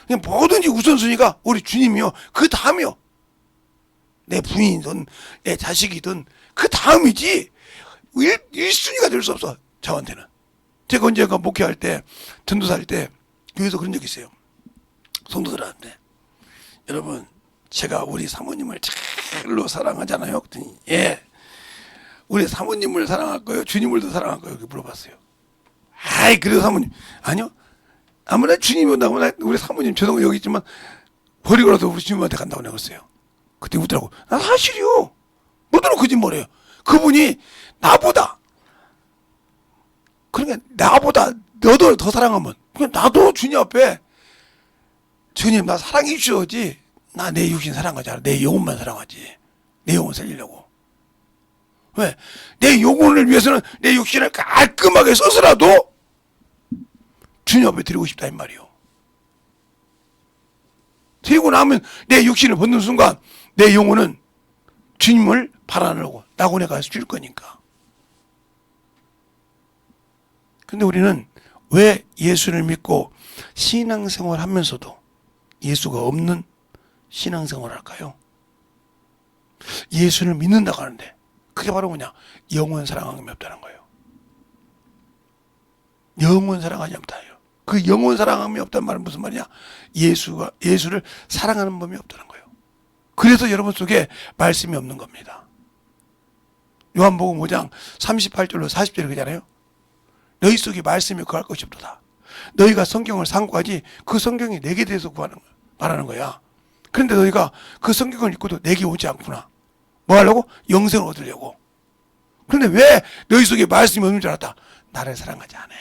그냥 뭐든지 우선순위가 우리 주님이요. 그 다음이요. 내 부인이든 내 자식이든 그 다음이지 1순위가 될 수 없어. 저한테는. 제가 언젠가 목회할 때 전도사할 때 교회에서 그런 적이 있어요. 성도들한테 여러분 제가 우리 사모님을 정말로 사랑하잖아요. 그랬더니 예 우리 사모님을 사랑할 거예요? 주님을 더 사랑할 거예요? 이렇게 물어봤어요. 아이 그래도 사모님 아니요 아무나 주님이 온다고 우리 사모님 죄송해요 여기 있지만 버리고라도 우리 주님한테 간다고 내가 그랬어요. 그때 웃더라고. 나 사실이요. 뭐더러 거짓말해요. 그분이 나보다 그러니까 나보다 너도 더 사랑하면 그냥 나도 주님 앞에 주님 나 사랑해 주셔야지 나 내 육신 사랑하지 않아. 내 영혼만 사랑하지. 내 영혼 살리려고. 왜? 내 영혼을 위해서는 내 육신을 깔끔하게 써서라도 주님 앞에 드리고 싶다 이 말이요. 드리고 나면 내 육신을 벗는 순간 내 영혼은 주님을 바라려고 낙원에 가서 줄 거니까. 근데 우리는 왜 예수를 믿고 신앙생활 하면서도 예수가 없는 신앙생활을 할까요? 예수를 믿는다고 하는데 그게 바로 뭐냐? 영원 사랑함이 없다는 거예요. 영원 사랑하지 않다예요. 그 영원 사랑함이 없다는 말은 무슨 말이냐? 예수를 사랑하는 법이 없다는 거예요. 그래서 여러분 속에 말씀이 없는 겁니다. 요한복음 5장 38절로 40절에 그러잖아요. 너희 속에 말씀이 거할 것이 없도다. 너희가 성경을 상고하지 그 성경이 내게 대해서 말하는 거야. 그런데 너희가 그 성경을 읽고도 내게 오지 않구나. 뭐 하려고? 영생을 얻으려고. 그런데 왜 너희 속에 말씀이 없는 줄 알았다? 나를 사랑하지 않아.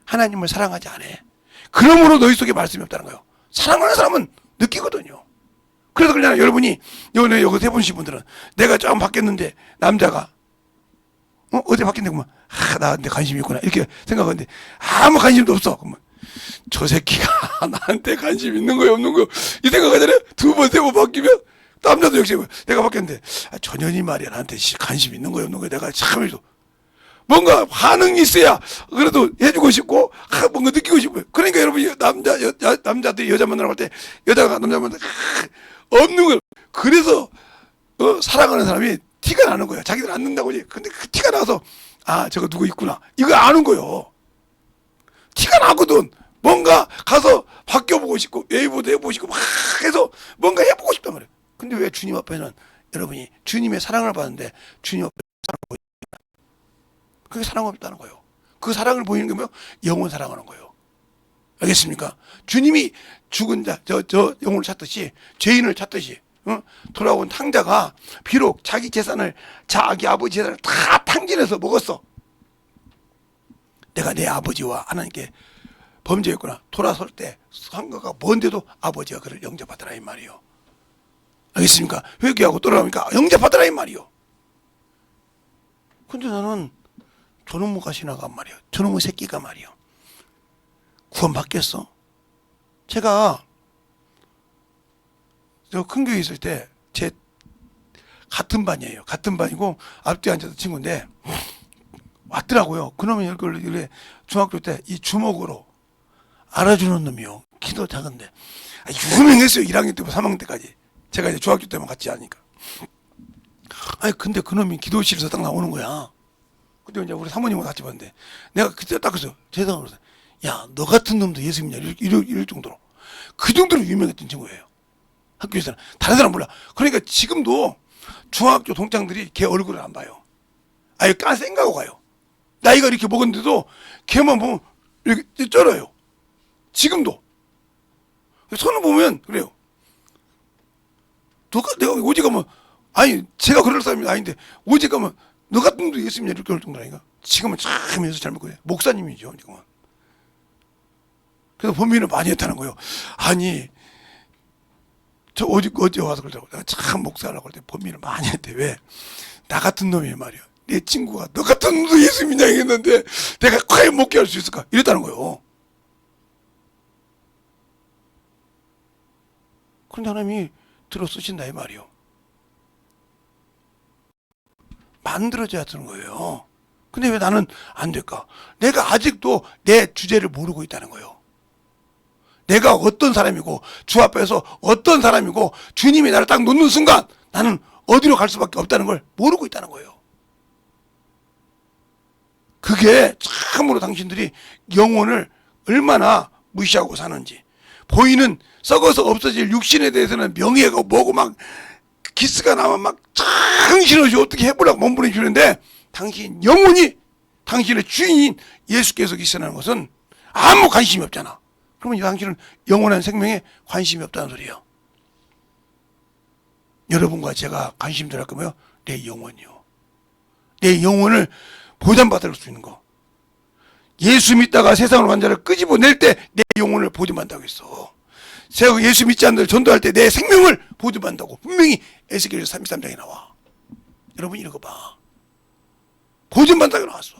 하나님을 사랑하지 않아. 그러므로 너희 속에 말씀이 없다는 거예요. 사랑하는 사람은 느끼거든요. 그래서 그러잖아요. 여러분이 여기 세 분씩 분들은 내가 조금 바뀌었는데 남자가 어제 바뀌었는데 그러면 나한테 관심이 있구나 이렇게 생각하는데 아무 관심도 없어. 그러면 저 새끼가 나한테 관심 있는 거야 없는 거야 이 생각하잖아요. 두 번 세 번 바뀌면 남자도 역시 내가 바뀌었는데 전현이 말이야 나한테 관심 있는 거야 없는 거야 내가 참 해도 뭔가 반응이 있어야 그래도 해주고 싶고 뭔가 느끼고 싶어요. 그러니까 여러분이 남자들이 여자 만나러 갈 때 여자가 남자 만나러 없는 거예요. 그래서 사랑하는 사람이 티가 나는 거야. 자기들 안 는다고 하지. 근데 그 티가 나서 저거 누구 있구나 이거 아는 거예요. 티가 나거든. 뭔가 가서 바뀌어보고 싶고 웨이브도 해보고 싶고 막 해서 뭔가 해보고 싶단 말이에요. 근데 왜 주님 앞에는 여러분이 주님의 사랑을 받는데 주님 앞에 사랑을 보이냐? 그게 사랑 없다는 거예요. 그 사랑을 보이는 게 뭐예요? 영혼 사랑하는 거예요. 알겠습니까? 주님이 죽은 자, 저 영혼을 찾듯이, 죄인을 찾듯이, 돌아온 탕자가 비록 자기 재산을, 자기 아버지 재산을 다 탕진해서 먹었어. 내가 내 아버지와 하나님께 범죄했구나. 돌아설 때 상가가 먼데도 아버지가 그를 영접하더라 이 말이요. 알겠습니까? 회개하고 돌아오니까 영접하더라 이 말이요. 근데 나는 저놈의 신화가 말이요. 저놈의 새끼가 말이요. 구원 받겠어? 제가 저 큰 교회 있을 때 제 같은 반이에요. 같은 반이고 앞뒤에 앉았던 친구인데 왔더라고요. 그놈이 이렇게 중학교 때 이 주먹으로 알아주는 놈이요. 키도 작은데 유명했어요. 1학년 때부터 3학년 때까지. 제가 이제 중학교 때만 같이 하니까. 아니 근데 그놈이 기도실에서 딱 나오는 거야. 그때 이제 우리 사모님과 같이 봤는데 내가 그때 딱 그랬어. 제가 그래서 야, 너 같은 놈도 예수 믿냐? 이럴 정도로. 그 정도로 유명했던 친구예요. 학교에서는. 다른 사람 몰라. 그러니까 지금도 중학교 동창들이 걔 얼굴을 안 봐요. 아예 깐생가고 가요. 나이가 이렇게 먹었는데도 걔만 보면 이렇게 쩔어요. 지금도. 손을 보면 그래요. 내가 오직 가면, 아니, 제가 그럴 사람이 아닌데, 오직 가면, 너 같은 놈도 예수 믿냐? 이렇게 할 정도라니까. 지금은 참 예수 잘 믿고, 목사님이죠, 지금은. 그래서 범인을 많이 했다는 거예요. 아니, 저 어제 와서 그러더라고. 내가 참 목사라고 할 때 범인을 많이 했대. 왜? 나 같은 놈이 말이야. 내 친구가 너 같은 놈도 예수 믿냐 했는데 내가 과연 목회할 수 있을까? 이랬다는 거예요. 그런데 하나님이 들어 쓰신다 이 말이요. 만들어져야 되는 거예요. 근데 왜 나는 안 될까? 내가 아직도 내 주제를 모르고 있다는 거예요. 내가 어떤 사람이고 주 앞에서 어떤 사람이고 주님이 나를 딱 놓는 순간 나는 어디로 갈 수밖에 없다는 걸 모르고 있다는 거예요. 그게 참으로 당신들이 영혼을 얼마나 무시하고 사는지. 보이는 썩어서 없어질 육신에 대해서는 명예가 뭐고 막 기스가 나면 막 정신없이 어떻게 해보려고 몸부림치는데 당신 영혼이 당신의 주인인 예수께서 계시다는 것은 아무 관심이 없잖아. 그러면 당신은 영원한 생명에 관심이 없다는 소리예요. 여러분과 제가 관심 들할 거면 내 영혼이요. 내 영혼을 보존받을 수 있는 거. 예수 믿다가 세상으로 간 자를 끄집어낼 때 내 영혼을 보존받는다고 했어. 제가 예수 믿지 않는 전도할 때 내 생명을 보존받는다고 분명히 에스겔서 33장에 나와. 여러분 이거 봐. 보존받는다고 나왔어.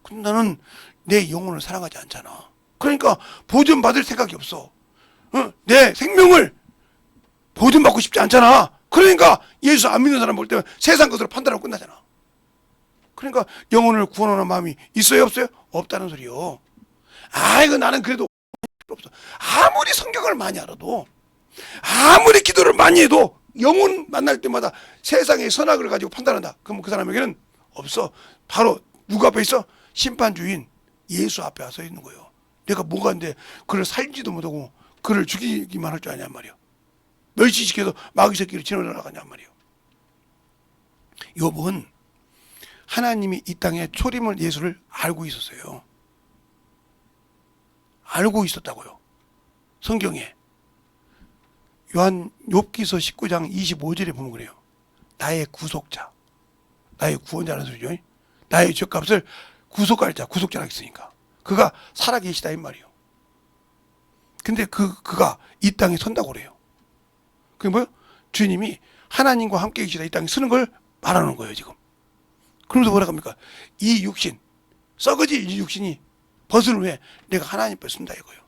근데 나는 내 영혼을 사랑하지 않잖아. 그러니까 보존받을 생각이 없어. 내 생명을 보존받고 싶지 않잖아. 그러니까 예수 안 믿는 사람 볼 때는 세상 것으로 판단하고 끝나잖아. 그러니까 영혼을 구원하는 마음이 있어요 없어요? 없다는 소리요. 아이고 나는 그래도 없어. 아무리 성경을 많이 알아도 아무리 기도를 많이 해도 영혼 만날 때마다 세상의 선악을 가지고 판단한다. 그럼 그 사람에게는 없어. 바로 누구 앞에 있어? 심판주인 예수 앞에 와서 있는 거예요. 내가 뭐가 안돼 그를 살지도 못하고 그를 죽이기만 할 줄 아냐 말이야. 멸시시켜서 마귀 새끼를 지나가냐 말이야. 욥은 하나님이 이 땅에 초림을 예수를 알고 있었어요. 알고 있었다고요. 성경에 요한 욥기서 19장 25절에 보면 그래요. 나의 구속자, 나의 구원자라는 소리죠. 나의 죄값을 구속할 자, 구속자라 했으니까 그가 살아계시다 이 말이에요. 근데 그가 이 땅에 선다고 그래요. 그게 뭐예요? 주님이 하나님과 함께 계시다 이 땅에 서는 걸 말하는 거예요 지금. 그러면서 뭐라고 합니까? 이 육신, 썩어질 이 육신이 벗은 후에 내가 하나님 앞에 쓴다 이거예요.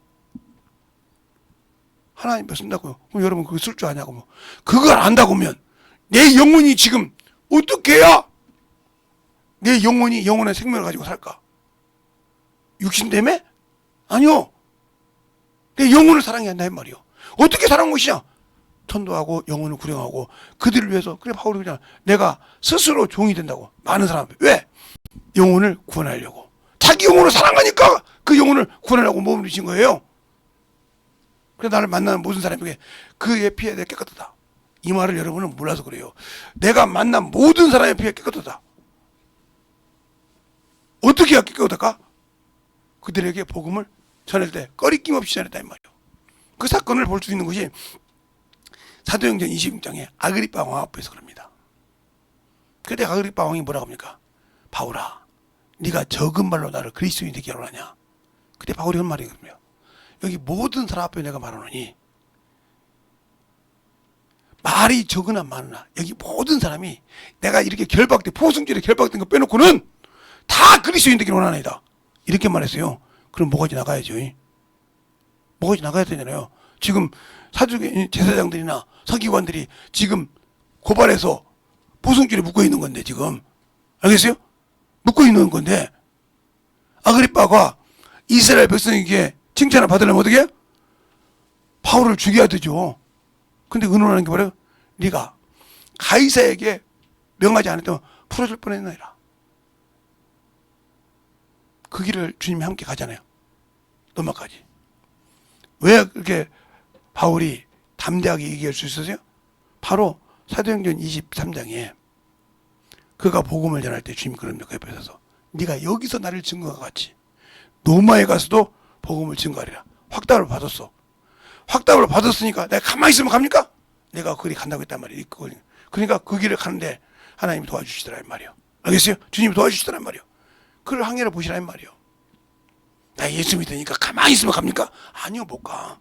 하나님 앞에 쓴다고요. 그럼 여러분 그거 쓸 줄 아냐고 뭐. 그걸 안다고 하면 내 영혼이 지금 어떻게 해야 내 영혼이 영혼의 생명을 가지고 살까? 육신 때문에? 아니요. 내 영혼을 사랑해야 한다 이 말이요. 어떻게 사랑한 것이냐? 전도하고 영혼을 구령하고 그들을 위해서. 그래 바울이 그냥 내가 스스로 종이 된다고. 많은 사람 앞에. 왜? 영혼을 구원하려고. 자기 영혼을 사랑하니까 그 영혼을 구원하려고 몸을 주신 거예요. 그래서 나를 만나는 모든 사람에게 그의 피에 내가 깨끗하다. 이 말을 여러분은 몰라서 그래요. 내가 만난 모든 사람의 피에 깨끗하다. 어떻게 해야 깨끗할까? 그들에게 복음을 전할 때 꺼리낌 없이 전했다 이 말이에요. 그 사건을 볼 수 있는 것이 사도행전 26장에 아그리파 왕 앞에서 그럽니다. 그때 아그리파 왕이 뭐라고 합니까? 바울아, 네가 적은 말로 나를 그리스도인이 되게 하느냐? 그때 바울이 한 말이 그러면 여기 모든 사람 앞에 내가 말하노니 말이 적으나 많으나 여기 모든 사람이 내가 이렇게 결박돼 포승절에 결박된 거 빼놓고는 다 그리스도인 되기를 원하나이다. 이렇게 말했어요. 그럼 뭐가 지나가야죠. 뭐가 지나가야 되잖아요. 지금 사주계 제사장들이나 서기관들이 지금 고발해서 포승줄에 묶어 있는 건데 지금 알겠어요? 묶어 있는 건데 아그리빠가 이스라엘 백성에게 칭찬을 받으려면 어떻게 해요? 바울을 죽여야 되죠. 근데 의논하는 게 뭐래요? 네가 가이사에게 명하지 않았다면 풀어줄 뻔했나이라. 그 길을 주님이 함께 가잖아요. 로마까지. 왜 그렇게 바울이 담대하게 얘기할 수 있었어요? 바로 사도행전 23장에 그가 복음을 전할 때 주님이 그럽니다. 그 옆에 서서 네가 여기서 나를 증거가 같이 로마에 가서도 복음을 증거하리라. 확답을 받았어. 확답을 받았으니까 내가 가만히 있으면 갑니까? 내가 그 길이 간다고 했단 말이에요. 그러니까 그 길을 가는데 하나님이 도와주시더라 이 말이에요. 알겠어요? 주님이 도와주시더라 이 말이에요. 그걸 항해를 보시라 이 말이에요. 나 예수 믿으니까 가만히 있으면 갑니까? 아니요, 못 가.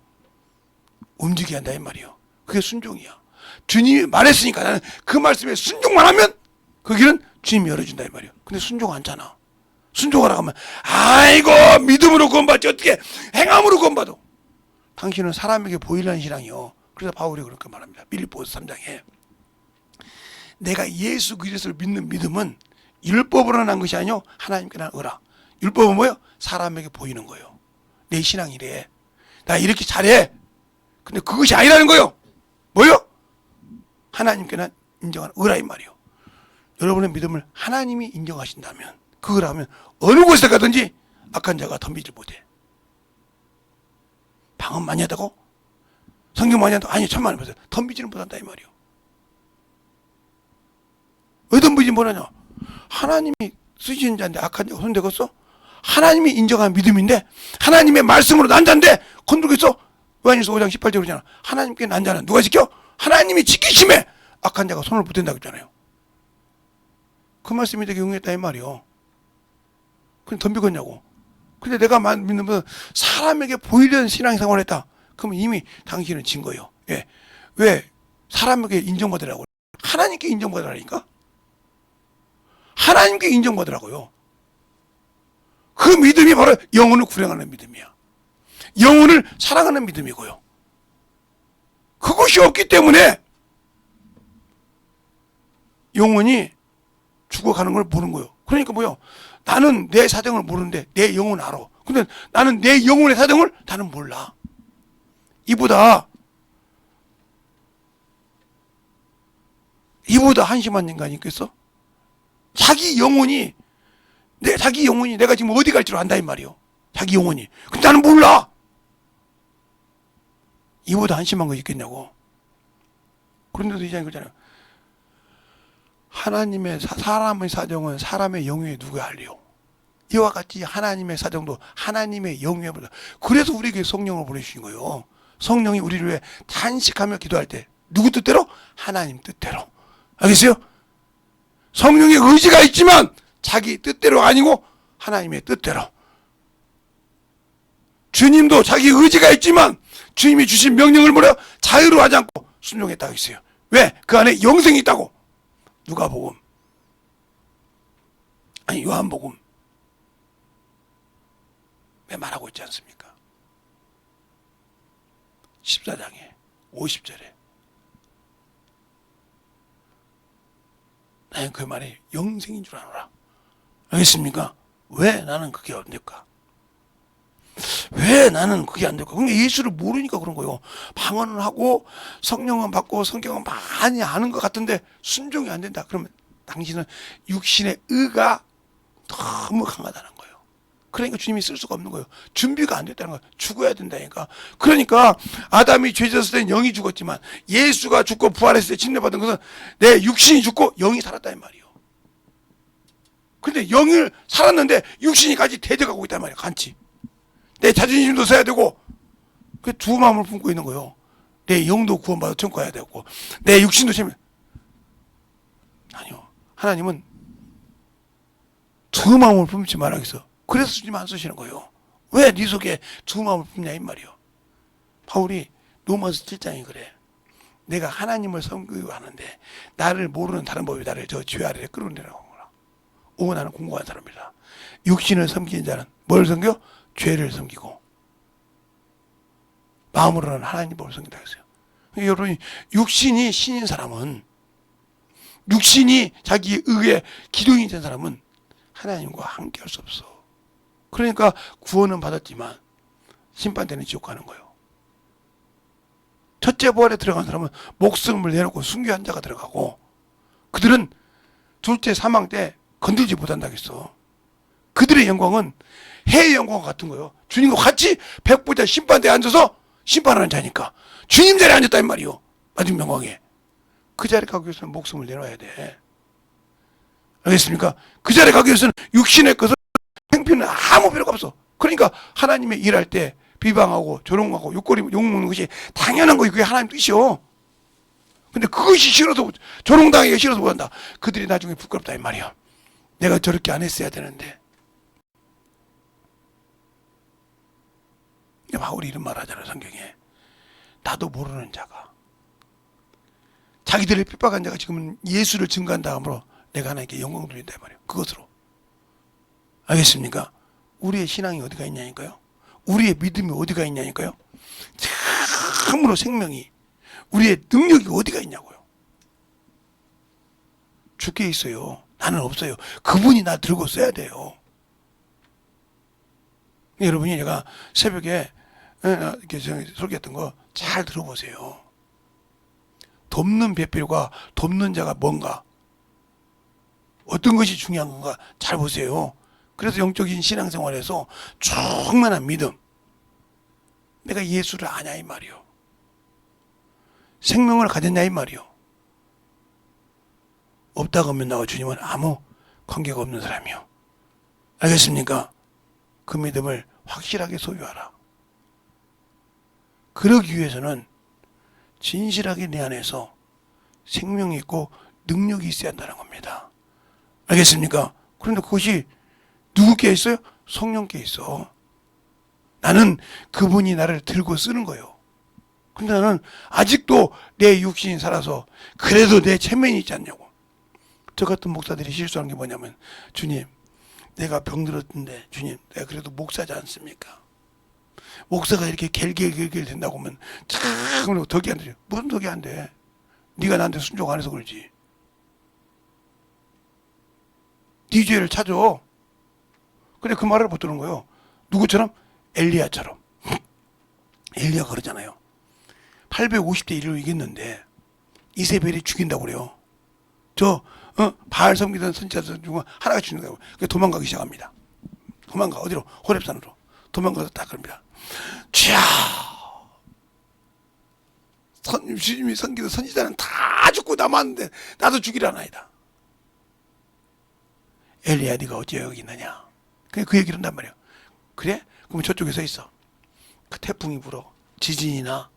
움직여야 한다 이 말이에요. 그게 순종이야. 주님이 말했으니까 나는 그 말씀에 순종만 하면 그 길은 주님이 열어준다 이 말이에요. 근데 순종 않잖아. 순종하라고 하면 아이고 믿음으로 구원받지 어떻게 행함으로 구원받아. 당신은 사람에게 보이려는 신앙이요. 그래서 바울이 그렇게 말합니다. 빌립보서 3장에 내가 예수 그리스도를 믿는 믿음은 율법으로 난 것이 아니요 하나님께 난 의라. 율법은 뭐예요? 사람에게 보이는 거예요. 내 신앙이래. 나 이렇게 잘해. 근데 그것이 아니라는 거예요. 뭐예요? 하나님께 난 인정하는 의라 이 말이에요. 여러분의 믿음을 하나님이 인정하신다면 그걸 하면 어느 곳에 가든지 악한 자가 덤비질 못해. 방언 많이 하다고? 성경 많이 한다고? 아니 천만 원 받아요. 덤비지는 못한다 이 말이에요. 왜 덤비지 못하냐? 하나님이 쓰시는 자인데 악한 자가 손대겠어? 하나님이 인정한 믿음인데 하나님의 말씀으로 난 자인데 건들겠어? 요한일서 5장 18절 그러잖아. 하나님께 난 자는 누가 지켜? 하나님이 지키심에 악한 자가 손을 못 댄다고 했잖아요. 그 말씀이 되게 응했다 이 말이요. 그럼 덤비겠냐고. 근데 내가 믿는 것은 사람에게 보이려는 신앙생활을 했다. 그러면 이미 당신은 진 거예요. 예. 왜? 사람에게 인정받으라고. 하나님께 인정받으라니까? 하나님께 인정받으라고요. 그 믿음이 바로 영혼을 구령하는 믿음이야. 영혼을 사랑하는 믿음이고요. 그것이 없기 때문에 영혼이 죽어가는 걸 모르는 거예요. 그러니까 뭐요? 나는 내 사정을 모르는데 내 영혼을 알아. 근데 나는 내 영혼의 사정을 나는 몰라. 이보다 한심한 인간이 있겠어? 자기 영혼이 내가 지금 어디 갈 줄 안다 이 말이요. 자기 영혼이. 근데 나는 몰라. 이보다 한심한 거 있겠냐고. 그런데도 이장이 그러잖아요. 하나님의 사람의 사정은 사람의 영역에 누가 알리요? 이와 같이 하나님의 사정도 하나님의 영역에 보다. 그래서 우리에게 성령을 보내주신 거예요. 성령이 우리를 위해 탄식하며 기도할 때 누구 뜻대로? 하나님 뜻대로. 알겠어요? 성령의 의지가 있지만 자기 뜻대로 아니고 하나님의 뜻대로. 주님도 자기 의지가 있지만 주님이 주신 명령을 뭐래요? 자유로워하지 않고 순종했다고 했어요. 왜? 그 안에 영생이 있다고. 누가복음 아니 요한복음 왜 말하고 있지 않습니까? 14장에 50절에 나는 그 말이 영생인 줄 아노라. 알겠습니까? 왜 나는 그게 안 될까? 왜 나는 그게 안 될까? 그러니까 예수를 모르니까 그런 거예요. 방언을 하고 성령은 받고 성경은 많이 아는 것 같은데 순종이 안 된다. 그러면 당신은 육신의 의가 너무 강하다는 거예요. 그러니까 주님이 쓸 수가 없는 거예요. 준비가 안 됐다는 거예요. 죽어야 된다니까. 그러니까 아담이 죄 졌을 때는 영이 죽었지만 예수가 죽고 부활했을 때 침례받은 것은 내 육신이 죽고 영이 살았다는 말이에요. 근데 영을 살았는데 육신이 같이 대적하고 있단 말이에요. 같이. 내 자존심도 써야 되고, 그 두 마음을 품고 있는 거예요. 내 영도 구원받아 천국 가야 되고, 내 육신도 재미. 아니요. 하나님은 두 마음을 품지 말아야겠어. 그래서 주님 안 쓰시는 거예요. 왜 네 속에 두 마음을 품냐 이 말이요. 바울이 로마서 7장이 그래. 내가 하나님을 섬기고 하는데 나를 모르는 다른 법이 나를 저 죄 아래에 끌어내려고 하구나. 오, 나는 공고한 사람이다. 육신을 섬기는 자는 뭘 섬겨? 죄를 섬기고 마음으로는 하나님을 섬긴다 했어요. 그러니까 여러분이 육신이 신인 사람은, 육신이 자기 의의 기둥이 된 사람은 하나님과 함께 할 수 없어. 그러니까 구원은 받았지만 심판되는 지옥 가는 거예요. 첫째 부활에 들어간 사람은 목숨을 내놓고 순교한 자가 들어가고, 그들은 둘째 사망 때 건들지 못한다겠어. 그들의 영광은 해의 영광과 같은 거예요. 주님과 같이 백보자 심판대에 앉아서 심판하는 자니까 주님 자리에 앉았다 이 말이요. 마지막 영광에. 그 자리에 가기 위해서는 목숨을 내놔야 돼. 알겠습니까? 그 자리에 가기 위해서는 육신의 것을 행피는 아무 필요가 없어. 그러니까 하나님의 일할 때 비방하고 조롱하고 욕먹는 것이 당연한 거예요. 그게 하나님 뜻이요. 근데 그것이 싫어서, 조롱당하기가 싫어서 못한다. 그들이 나중에 부끄럽다 이 말이야. 내가 저렇게 안 했어야 되는데. 바울이 이런 말 하잖아요, 성경에. 나도 모르는 자가, 자기들을 핍박한 자가 지금은 예수를 증거한 다음으로 내가 하나님께 영광 돌린다 이 말이에요. 그것으로. 알겠습니까? 우리의 신앙이 어디가 있냐니까요. 우리의 믿음이 어디가 있냐니까요. 참으로 생명이, 우리의 능력이 어디가 있냐고요. 주께 있어요. 나는 없어요. 그분이 나 들고 써야 돼요. 여러분이 제가 새벽에 이렇게 설교했던 거 잘 들어보세요. 돕는 배필과 돕는 자가 뭔가, 어떤 것이 중요한 건가 잘 보세요. 그래서 영적인 신앙생활에서 충만한 믿음, 내가 예수를 아냐 이 말이요. 생명을 가졌냐 이 말이요. 없다고 하면 나와 주님은 아무 관계가 없는 사람이요. 알겠습니까? 그 믿음을 확실하게 소유하라. 그러기 위해서는 진실하게 내 안에서 생명이 있고 능력이 있어야 한다는 겁니다. 알겠습니까? 그런데 그것이 누구께 있어요? 성령께 있어. 나는 그분이 나를 들고 쓰는 거예요. 근데 나는 아직도 내 육신이 살아서 그래도 내 체면이 있지 않냐고. 저 같은 목사들이 실수하는 게 뭐냐면, 주님, 내가 병들었는데 주님, 내가 그래도 목사지 않습니까? 목사가 이렇게 겔겔겔겔 된다고 하면 참 덕이 안 되죠. 무슨 덕이 안 돼? 네가 나한테 순종 안 해서 그러지. 네 죄를 찾아. 근데 그 말을 못 들은 거예요. 누구처럼? 엘리야처럼. 엘리야가 그러잖아요. 850대 1로 이겼는데 이세벨이 죽인다고 그래요. 바알 섬기던 선지자들 중에 하나가 죽는다고. 그래서 도망가기 시작합니다. 도망가. 어디로? 호렙산으로. 도망가서 딱 그럽니다. 쥐야! 주님이 섬기던 선지자는 다 죽고 남았는데 나도 죽이라나이다. 엘리야, 네가 어찌 여기 있느냐? 그냥 그 얘기를 한단 말이에요. 그래? 그럼 저쪽에 서 있어. 그 태풍이 불어. 지진이나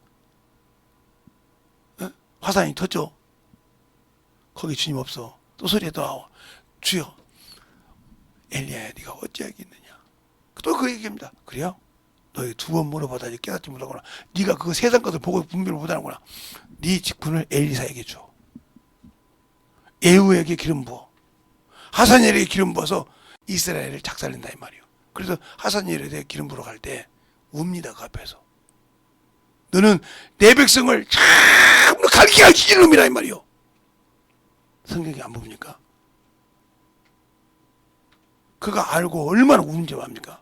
화산이 터져. 거기 주님 없어. 또 소리에 또 나와. 주여, 엘리야야, 네가 어찌 여기 있느냐? 또 그 얘기입니다. 그래요? 너희 두 번 물어보다 깨닫지 못하구나. 네가 그 세상 것을 보고 분별을 못하는구나. 네 직분을 엘리사에게 줘. 예후에게 기름 부어. 하사니엘에게 기름 부어서 이스라엘을 작살낸다 이 말이에요. 그래서 하사니엘에게 기름 부어 갈 때 웁니다. 그 앞에서. 너는 내 백성을 참으로 갈기갈기 찢는 놈이라 이 말이에요. 성경이 안 봅니까? 그가 알고 얼마나 우는지 압니까?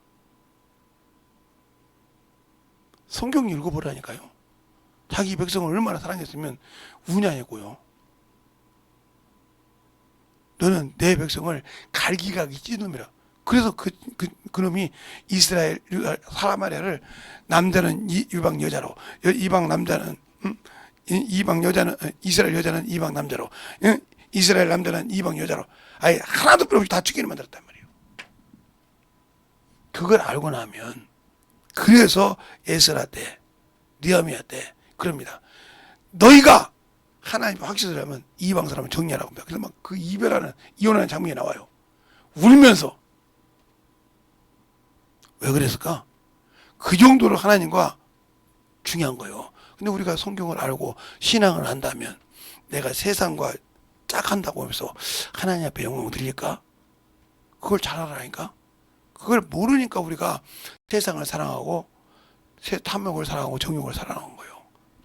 성경 읽어보라니까요. 자기 백성을 얼마나 사랑했으면 우냐냐고요. 너는 내 백성을 갈기갈기 찢는 놈이라. 그래서 그 놈이 이스라엘 사마리아를, 남자는 이방 여자로, 이방 남자는 이방 여자는 이스라엘 여자는 이방 남자로, 이스라엘 남자는 이방 여자로, 아예 하나도 필요 없이 다 죽이는 만들었단 말이에요. 그걸 알고 나면 그래서 에스라 때, 느헤미야 때 그럽니다. 너희가 하나님 확실히 하면 이방 사람을 정리하라고 합니다. 그래서 막 그 이혼하는 장면이 나와요. 울면서. 왜 그랬을까? 그 정도로 하나님과 중요한 거예요. 근데 우리가 성경을 알고 신앙을 한다면 내가 세상과 짝한다고 하면서 하나님 앞에 영광을 드릴까? 그걸 잘 알아라니까? 그걸 모르니까 우리가 세상을 사랑하고 탐욕을 사랑하고 정욕을 사랑하는 거예요.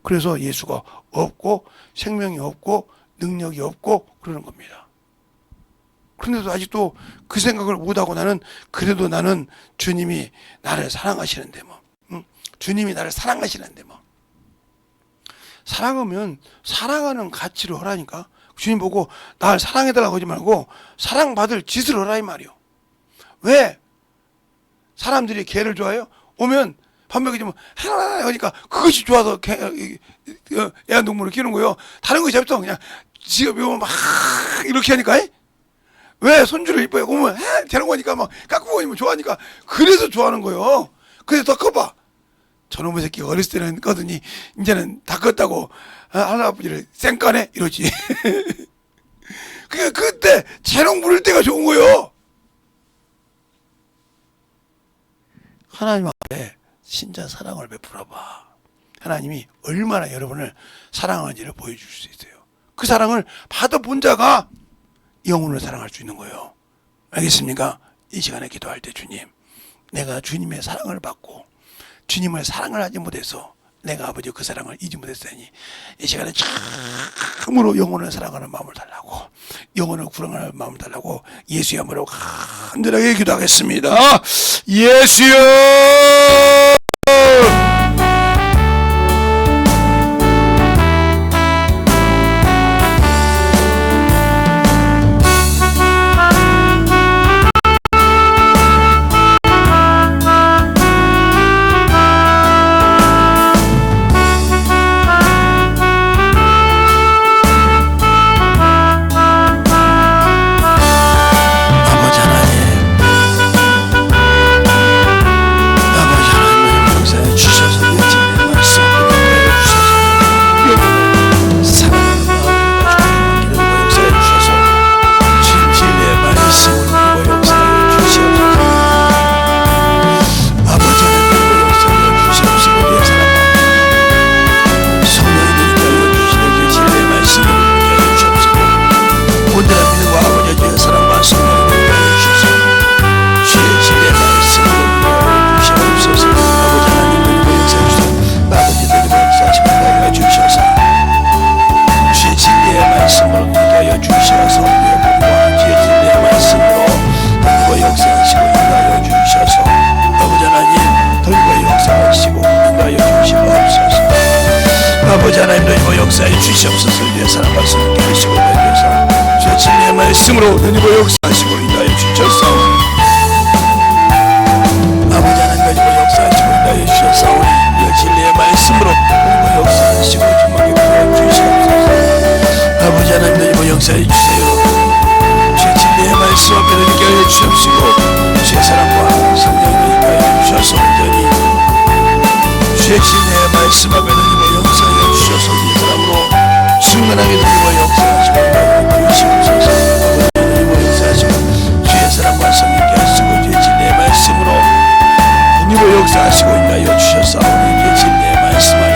그래서 예수가 없고 생명이 없고 능력이 없고 그러는 겁니다. 그런데도 아직도 그 생각을 못하고 그래도 나는 주님이 나를 사랑하시는데 뭐, 응? 주님이 나를 사랑하시는데 뭐. 사랑하면 사랑하는 가치를 하라니까. 주님 보고 나를 사랑해달라고 하지 말고 사랑받을 짓을 하라 이 말이요. 왜? 사람들이 개를 좋아해요? 오면 밥 먹이주면 하나 하니까 그것이 좋아서 애완동물을 키우는 거예요. 다른 거 재밌어. 그냥 지금 막 이렇게 하니까. 왜? 손주를 이뻐요. 오면 되는 거니까 막 깎고 오면 좋아하니까 그래서 좋아하는 거예요. 그래서 더 커봐. 저놈의 새끼가 어렸을 때는 거더니 이제는 다 컸다고 할아버지를 쌩까네 이러지. 그때 재롱 부릴 때가 좋은 거예요. 하나님 앞에 진짜 사랑을 베풀어봐. 하나님이 얼마나 여러분을 사랑하는지를 보여줄 수 있어요. 그 사랑을 받아본 자가 영혼을 사랑할 수 있는 거예요. 알겠습니까? 이 시간에 기도할 때 주님, 내가 주님의 사랑을 받고 주님을 사랑을 하지 못해서 내가 아버지 그 사랑을 잊지 못했으니 이 시간에 참으로 영혼을 사랑하는 마음을 달라고, 영혼을 구원하는 마음을 달라고 예수의 이름으로 간절하게 기도하겠습니다. 예수여! 아버지 하나님 너희와 역사해 주시옵소서. 주의 사랑 말씀을 하시고 인도하셔서 주의 진리의 말씀으로 너희와 역사하시고 인도하여 주셔서 아버지 하나님 너희와 역사하시고 인도하여 주셔서 주의 진리의 말씀으로 너희와 역사하시고 주님께 인도하여 주시옵소서. 아버지 하나님 너희와 역사해 주세요. 주의 진리의 말씀 앞에 너희께 하여 주시옵시고 주의 사랑과 성령을 인도하여 주셔서 온전히 주의 진리의 말씀 앞에 너희와 역사하여 주셔서 이 사람으로 충만하게 너희와 역사하시고 인도하여 주시옵소서. 너희와 역사하시고 주의 사랑과 성령께 하시고 주의 진리의 말씀으로 너희와 역사하시고 인도하여 주셔서 주의 진리의 말씀 안에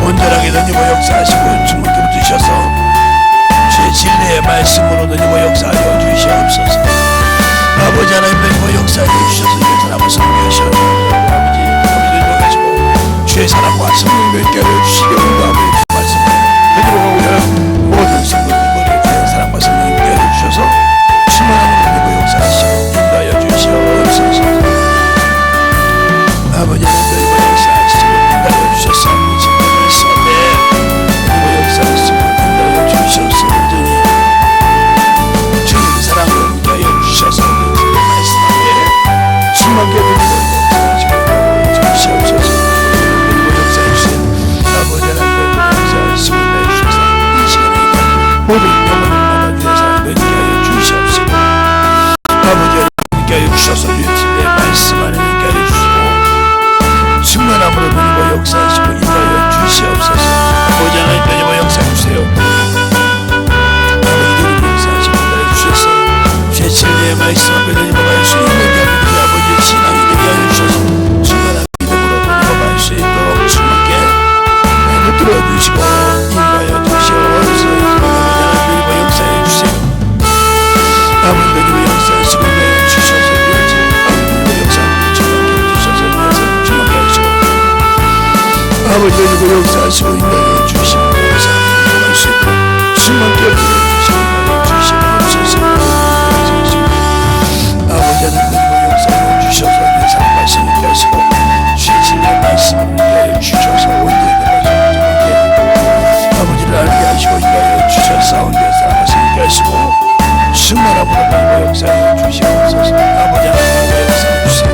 온전하게 너희와 역사하시고 충만케 주셔서 주의 진리의 말씀으로 너희와 역사하여 주시옵소서. 아버지 하나님 너희와 역사하여 주셔서 주의 사랑과 성령께 하시고 주의 사랑과 성령을 깨려 주시려 인도하고 말씀을 해주고 모든 성도들의 주의 사랑과 성령을 깨려 주셔서 충만함으로 너희와 역사하시고 인도하여 주시옵소서. 아버지 하나님 너희와 역사하시고 인도하여 주셔서 진리의 말씀에 너희와 역사하시고 인도하여 주셔서 온전히 주님의 사랑을 인도하여 주셔서 진리의 말씀에 충만케 너희와 역사하시고 인도하여 주시옵소서. 모든 영혼을 받아주셔서 너희께 하여 주시옵시고 아버지 하나님께 하여 주셔서 주의 진리의 말씀 안에 있게 하여 주시고 하시고 인도하여 주셨사온데 사랑하시 있게 하시고 충만함으로 너희와 역사하여 주시옵소서. 아버지 하나님과 역사해 주세요.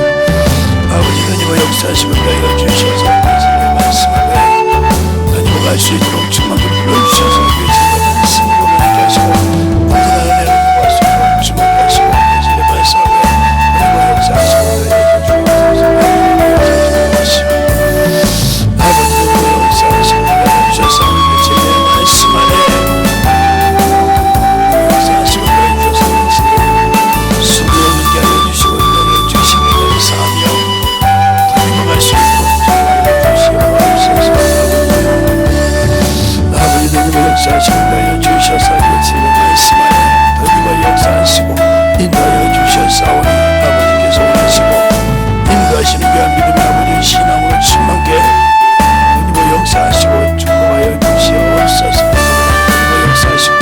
아버지 너희와 역사하시고 너희가 주셔서 말씀을 말씀하되 너희와 갈 수 있도록 충만히 불러주셔서 위에서 말씀을 보내게 하시고 모든 은혜를 구할 수 있도록 주목해 하시고 예수의 말씀하되 너희와 역사하시고 너희가 주옵소서. 아버지 너희와 역사하시고 너희가 주셔서 예수의 말씀 안에 역사하시고 너희 주셔서 수고를 있게 하여 주시고 너희를 주시며 감사하며 너희와 갈 수 있도록 아버지 너희와 역사하시고 너희가 주셔서 예수의 말씀 안에 너희와 역사하시고 인도하여 주셨사오니 아버지께서 원하시고 인도하시는 귀한 믿음의 아버지 신앙으로 충만케 너희와 역사하시고 축복하여 주시옵소서. 너희와 역사하시고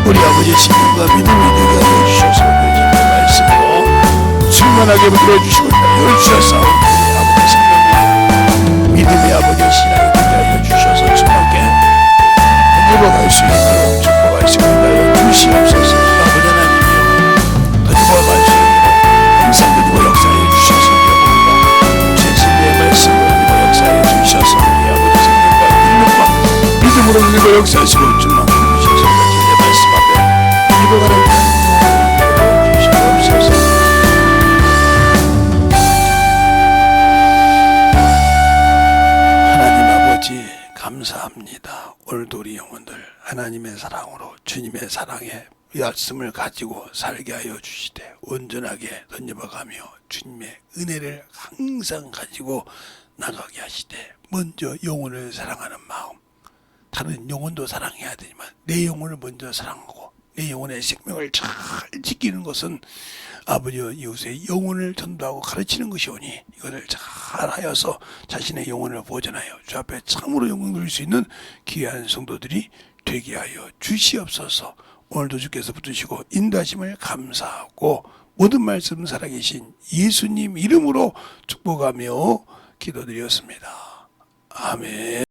우리 아버지의 신앙과 믿음이 되게 하여 주셔서 예수의 말씀으로 충만하게 만들어주시고 인도하여 주셨사오니 아버지 생명과 믿음의 아버지의 신앙이 되게 하여 주셔서 충만케 행복할 수 있도록 축복하시고 인도하여 주시옵소서. 아버지 하나님이여 너희와 갈 수 있도록 항상 너희와 역사하여 주셔서 기억합니다. 제 진리의 말씀으로 너희와 역사하여 주셔서 우리 아버지 생명과 믿음으로 너희와 역사하시고 충만케 주셔서 진리의 말씀 앞에 기도하는 자를 주시옵소서. 하나님 아버지 감사합니다. 오늘도 우리 영혼들 하나님의 사랑으로 주님의 사랑에 말씀을 가지고 살게 하여 주시되 온전하게 던져가며 주님의 은혜를 항상 가지고 나가게 하시되 먼저 영혼을 사랑하는 마음, 다른 영혼도 사랑해야 되지만 내 영혼을 먼저 사랑하고 내 영혼의 생명을 잘 지키는 것은 아버지와 이웃의 영혼을 전도하고 가르치는 것이오니 이것을 잘하여서 자신의 영혼을 보존하여 주 앞에 참으로 영광 돌릴 수 있는 귀한 성도들이 되게 하여 주시옵소서. 오늘도 주께서 붙드시고 인도하심을 감사하고 모든 말씀 살아계신 예수님 이름으로 축복하며 기도드렸습니다. 아멘.